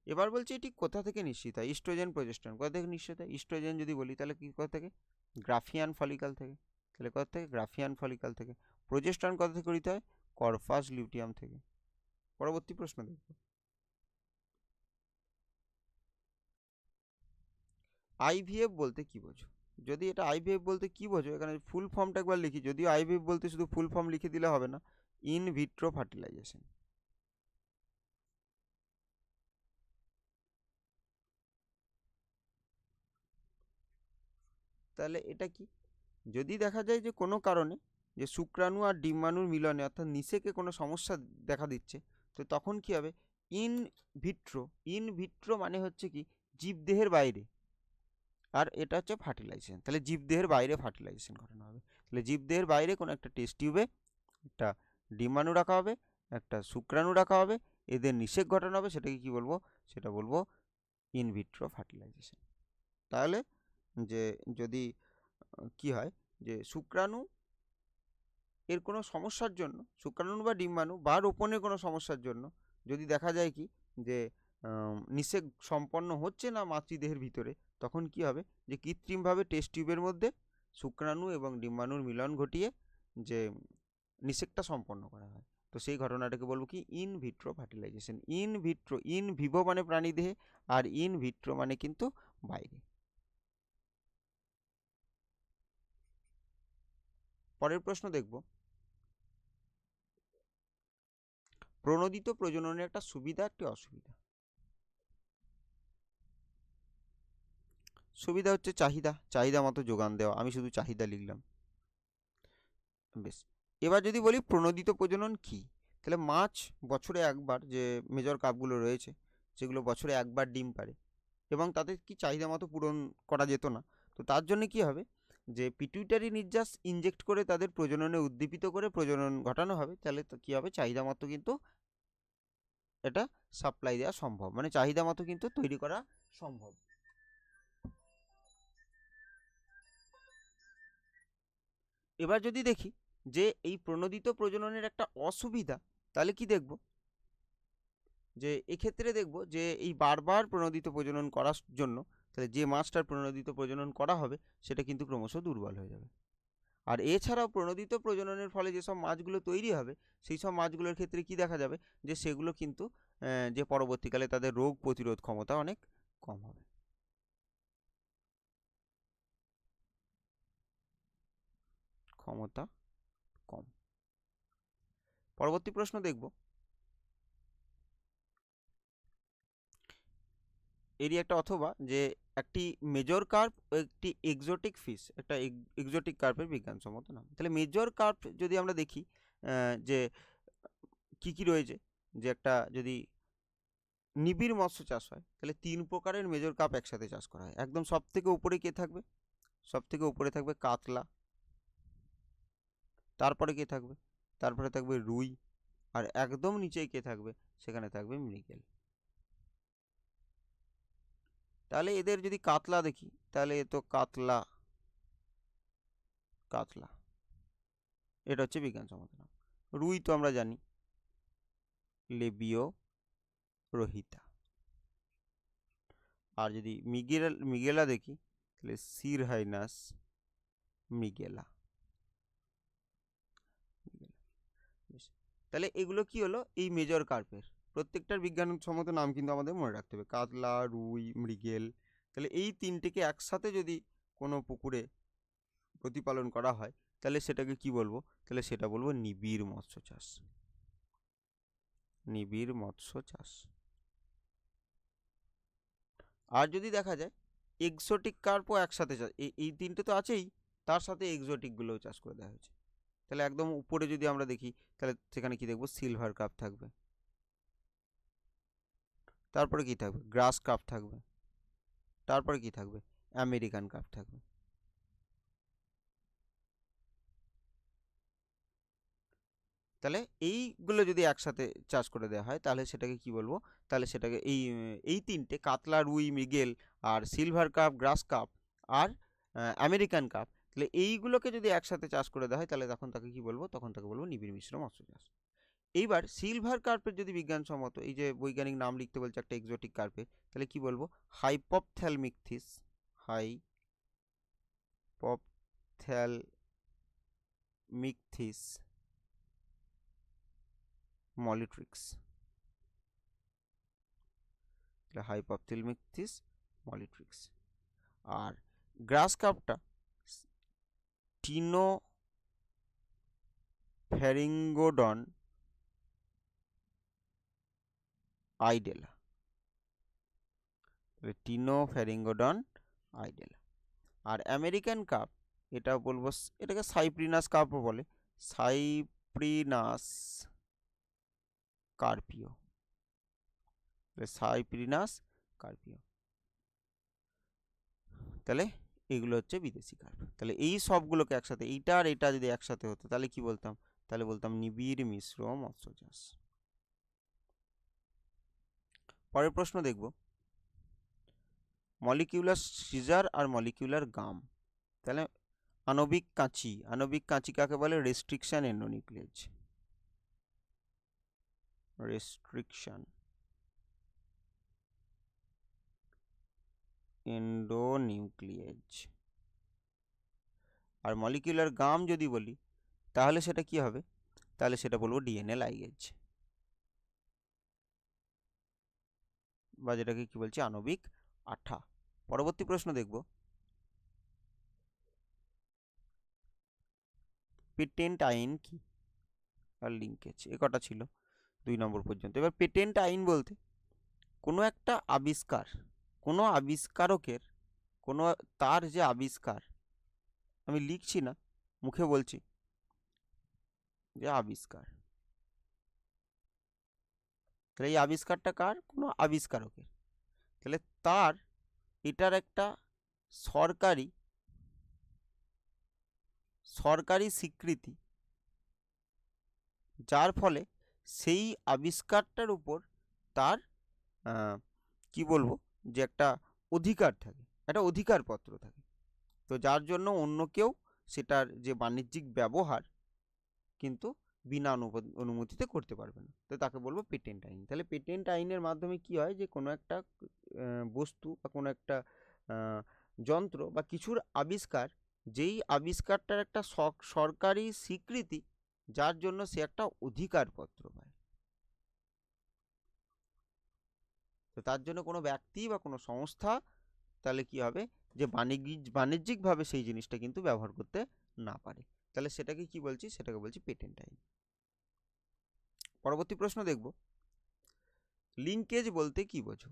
এবার বলছি এটি কোথা থেকে নিশ্চিত হয়? ইস্ট্রোজেন, প্রোজেস্টেরন কোথা থেকে নিশ্চিত হয়? ইস্ট্রোজেন যদি বলি তাহলে কি কোথা থেকে? গ্রাফিয়ান ফলিকাল থেকে। তাহলে কোথা থেকে? গ্রাফিয়ান ফলিকাল থেকে। প্রোজেস্টেরন কোথা থেকে করিতে হয়? কর্পাস লিউটিয়াম থেকে। পরবর্তী প্রশ্ন দেখব, আইভিএফ বলতে কি বোঝো? যদি এটা আইভিএফ বলতে কি বোঝো, এখানে ফুল ফর্মটা একবার লিখি। যদিও আইভিএফ বলতে শুধু ফুল ফর্ম লিখে দিলে হবে না, ইন ভিট্রো ফার্টিলাইজেশন। তাহলে এটা কি? যদি দেখা যায় যে কোনো কারণে যে শুক্রাণু আর ডিম্বাণুর মিলনে অর্থাৎ নিষেকে কোনো সমস্যা দেখা দিচ্ছে, তো তখন কি হবে? ইন ভিট্রো, ইন ভিট্রো মানে হচ্ছে কি জীবদেহের বাইরে, আর এটা হচ্ছে ফার্টিলাইজেশন। তাহলে জীবদেহের বাইরে ফার্টিলাইজেশন ঘটানো হবে। তাহলে জীবদেহের বাইরে কোনো একটা টেস্ট টিউবে একটা ডিম্বাণু রাখা হবে, একটা শুক্রাণু রাখা হবে, এদের নিষেক ঘটানো হবে, সেটাকে কি বলবো? সেটা বলবো ইন ভিট্রো ফার্টিলাইজেশন। তাহলে যে যদি কি হয়, যে শুক্রাণু এর কোনো সমস্যার জন্য, শুক্রাণু বা ডিম্বাণু বা রোপণের কোনো সমস্যার জন্য যদি দেখা যায় কি যে নিষেক সম্পন্ন হচ্ছে না মাতৃদেহের ভিতরে, তখন কি হবে? যে কৃত্রিমভাবে টেস্ট টিউবের মধ্যে শুক্রাণু এবং ডিম্বাণুর মিলন ঘটিয়ে যে নিষেকটা সম্পন্ন করা হয়। তো সেই ঘটনাটাকে বলবো কি? In vitro fertilisation. In vitro, in vivo মানে প্রাণীদেহে, আর ইন ভিট্রো মানে কিন্তু বাইরে। পরের প্রশ্ন দেখব, প্রণোদিত প্রজননের একটা সুবিধা, একটি অসুবিধা। সুবিধা হচ্ছে চাহিদা, চাহিদা মতো যোগান দেওয়া। আমি শুধু চাহিদা লিখলাম। বেশ, এবার যদি বলি প্রণোদিত প্রজনন কি, তাহলে মাছ বছরে একবার, যে মেজর কাপগুলো রয়েছে সেগুলো বছরে একবার ডিম পারে, এবং তাদের কি চাহিদা মতো পূরণ করা যেত না। তো তার জন্য কি হবে, যে পিটুইটারি নির্যাস ইনজেক্ট করে তাদের প্রজননে উদ্দীপিত করে প্রজনন ঘটানো হবে। তাহলে কি হবে? চাহিদা মতো কিন্তু এটা সাপ্লাই দেওয়া সম্ভব, মানে চাহিদা মতো কিন্তু তৈরি করা সম্ভব। এবার যদি দেখি যে এই প্রণোদিত প্রজননের একটা অসুবিধা, তাহলে কি দেখব? যে এক্ষেত্রে দেখব যে এই বারবার প্রণোদিত প্রজনন করার জন্য, তাহলে যে মাছটার প্রণোদিত প্রজনন করা হবে সেটা কিন্তু ক্রমশ দুর্বল হয়ে যাবে। আর এছাড়াও প্রণোদিত প্রজননের ফলে যেসব মাছগুলো তৈরি হবে, সেই সব মাছগুলোর ক্ষেত্রে কি দেখা যাবে, যে সেগুলো কিন্তু যে পরবর্তীকালে তাদের রোগ প্রতিরোধ ক্ষমতা অনেক কম হবে, ক্ষমতা কম। পরবর্তী প্রশ্ন দেখব, এরই একটা অথবা, যে একটি মেজর কার্প ও একটি এক্সোটিক ফিশ, একটা এক্সোটিক কার্পের বিজ্ঞানসম্মত নাম। তাহলে মেজর কার্প যদি আমরা দেখি, যে কি কি রয়েছে, যে একটা যদি নিবিড় মৎস্য চাষ হয়, তাহলে 3 প্রকারের মেজর কার্প একসাথে চাষ করা হয়। একদম সব থেকে উপরে কে থাকবে? সব থেকে উপরে থাকবে কাতলা, তারপরে কে থাকবে? তারপরে থাকবে রুই, আর একদম নিচে কে থাকবে? সেখানে থাকবে মৃগেল। তাহলে এদের যদি কাতলা দেখি, তাহলে এ তো কাতলা, কাতলা এটা হচ্ছে বিজ্ঞানসম্মত নাম। রুই তো আমরা জানি, লেবিও রোহিতা। আর যদি মিগেলা দেখি, তাহলে সিরহাইনাস মিগেলা। বেশ, তাহলে এগুলো কি হলো? এই মেজর কার্পের প্রত্যেকটার বিজ্ঞানসম্মত নাম কিন্তু আমাদের মনে রাখতে হবে, কাতলা, রুই, মৃগেল। তাহলে এই তিনটেকে একসাথে যদি কোনো পুকুরে প্রতিপালন করা হয়, তাহলে সেটাকে কি বলবো? তাহলে সেটা বলবো নিবিড় মৎস্য চাষ, নিবিড় মৎস্য চাষ। আর যদি দেখা যায় এক্সোটিক কার্পও একসাথে চাষ, এই তিনটে তো আছেই, তার সাথে এক্সোটিকগুলোও চাষ করে দেওয়া হয়েছে। তাহলে একদম উপরে যদি আমরা দেখি, তাহলে সেখানে কি দেখবো? সিলভার কাপ থাকবে, তারপরে কি থাকবে? গ্রাস কাপ থাকবে, তারপরে কি থাকবে? আমেরিকান কাপ থাকবে। তাহলে এইগুলো যদি একসাথে চাষ করে দেওয়া হয় তাহলে সেটাকে কি বলবো, তাহলে সেটাকে এই তিনটে কাতলা, রুই, মৃগেল আর সিলভার কাপ, গ্রাস কাপ আর আমেরিকান কাপ, তাহলে এইগুলোকে যদি একসাথে চাষ করে দেওয়া হয় তাহলে তখন তাকে কি বলবো, তখন তাকে বলবো নিবিড় মিশ্র মৎস্য চাষ। এইবার সিলভার কার্পের যদি বিজ্ঞানসম্মত এই যে বৈজ্ঞানিক নাম লিখতে বলছে একটা এক্সোটিক কার্পের, তাহলে কি বলবো, হাইপপথ্যালমিকথিস, হাইপপথ্যালমিকথিস মলিট্রিক্স, হাইপপথ্যালমিকথিস মলিট্রিক্স। আর গ্রাস কাপটা টিনোফ্যারিঙ্গোডন আইডেলা, টিনোফ্যারিঙ্গোডন আইডেলা। আর আমেরিকান কাপ এটা বলবো, এটাকে সাইপ্রিনাস কাপও বলে, সাইপ্রিনাস কার্পিও, সাইপ্রিনাস কার্পিও। তাহলে এগুলো হচ্ছে বিদেশি কার্প। তাহলে এই সবগুলোকে একসাথে, এইটা আর এটা যদি একসাথে হতো তাহলে কি বলতাম, তাহলে বলতাম নিবিড় মিশ্র মৎস্য চাষ। পরের প্রশ্ন দেখব, মলিকিউলার সিজার আর মলিকিউলার গাম। তাহলে আণবিক কাঁচি, আণবিক কাঁচি কাকে বলে, রেস্ট্রিকশন এন্ডোনিউক্লিয়েজ, রেস্ট্রিকশন এন্ডোনিউক্লিয়েজ। আর মলিকিউলার গাম যদি বলি তাহলে সেটা কি হবে, তাহলে সেটা বলবো ডিএনএ লাইগেজ, বা যেটাকে কি বলছি আণবিক আঠা। পরবর্তী প্রশ্ন দেখব, পেটেন্ট আইন কি আর লিঙ্কেজ। এ কটা ছিল 2 নম্বর পর্যন্ত। এবার পেটেন্ট আইন বলতে কোনো একটা আবিষ্কার, কোনো আবিষ্কারকের কোনো তার যে আবিষ্কার, আমি লিখছি না মুখে বলছি যে আবিষ্কার, তাহলে এই আবিষ্কারটা কার, কোনো আবিষ্কারকের, তাহলে তার এটার একটা সরকারি স্বীকৃতি, যার ফলে সেই আবিষ্কারটার উপর তার কি বলবো যে একটা অধিকার থাকে, একটা অধিকারপত্র থাকে, তো যার জন্য অন্য কেউ সেটার যে বাণিজ্যিক ব্যবহার কিন্তু বিনা অনুমতিতে করতে পারবে না, তো তাকে বলবো পেটেন্ট আইন। তাহলে পেটেন্ট আইনের মাধ্যমে কি হয়, যে কোনো একটা বস্তু বা কোনো একটা যন্ত্র বা কিছুর আবিষ্কার, যেই আবিষ্কারটার একটা সরকারি স্বীকৃতি, যার জন্য সে একটা অধিকারপত্র পায়, তো তার জন্য কোনো ব্যক্তি বা কোনো সংস্থা তাহলে কি হবে, যে বাণিজ্যিকভাবে সেই জিনিসটা কিন্তু ব্যবহার করতে না পারে, তাহলে সেটাকে কি বলছি, সেটাকে বলছি পেটেন্ট আইন। পরবর্তী প্রশ্ন দেখব, লিঙ্কেজ বলতে কি বোঝো।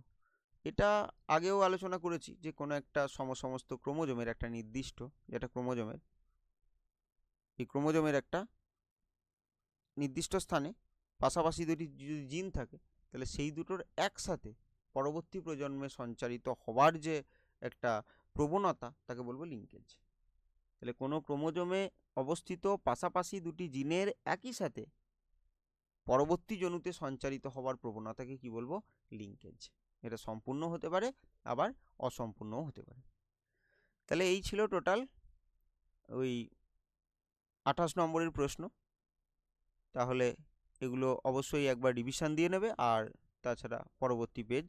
এটা আগেও আলোচনা করেছি যে কোনো একটা সমস্ত ক্রোমোজোমের একটা নির্দিষ্ট, যেটা ক্রোমোজোমের, এই ক্রোমোজোমের একটা নির্দিষ্ট স্থানে পাশাপাশি দুটি যদি জিন থাকে, তাহলে সেই দুটোর একসাথে পরবর্তী প্রজন্মে সঞ্চারিত হওয়ার যে একটা প্রবণতা, তাকে বলবো লিঙ্কেজ। তাহলে কোনো ক্রোমোজোমে অবস্থিত পাশাপাশি দুটি জিনের একই সাথে পরবর্তী জনুতে সঞ্চারিত হওয়ার প্রবণতাকে কি বলবো, লিঙ্কেজ। এটা সম্পূর্ণ হতে পারে আবার অসম্পূর্ণও হতে পারে। তাহলে এই ছিল টোটাল ওই 28 নম্বরের প্রশ্ন। তাহলে এগুলো অবশ্যই একবার রিভিশন দিয়ে নেবে, আর তাছাড়া পরবর্তী পেজ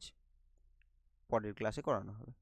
পরের ক্লাসে করানো হবে।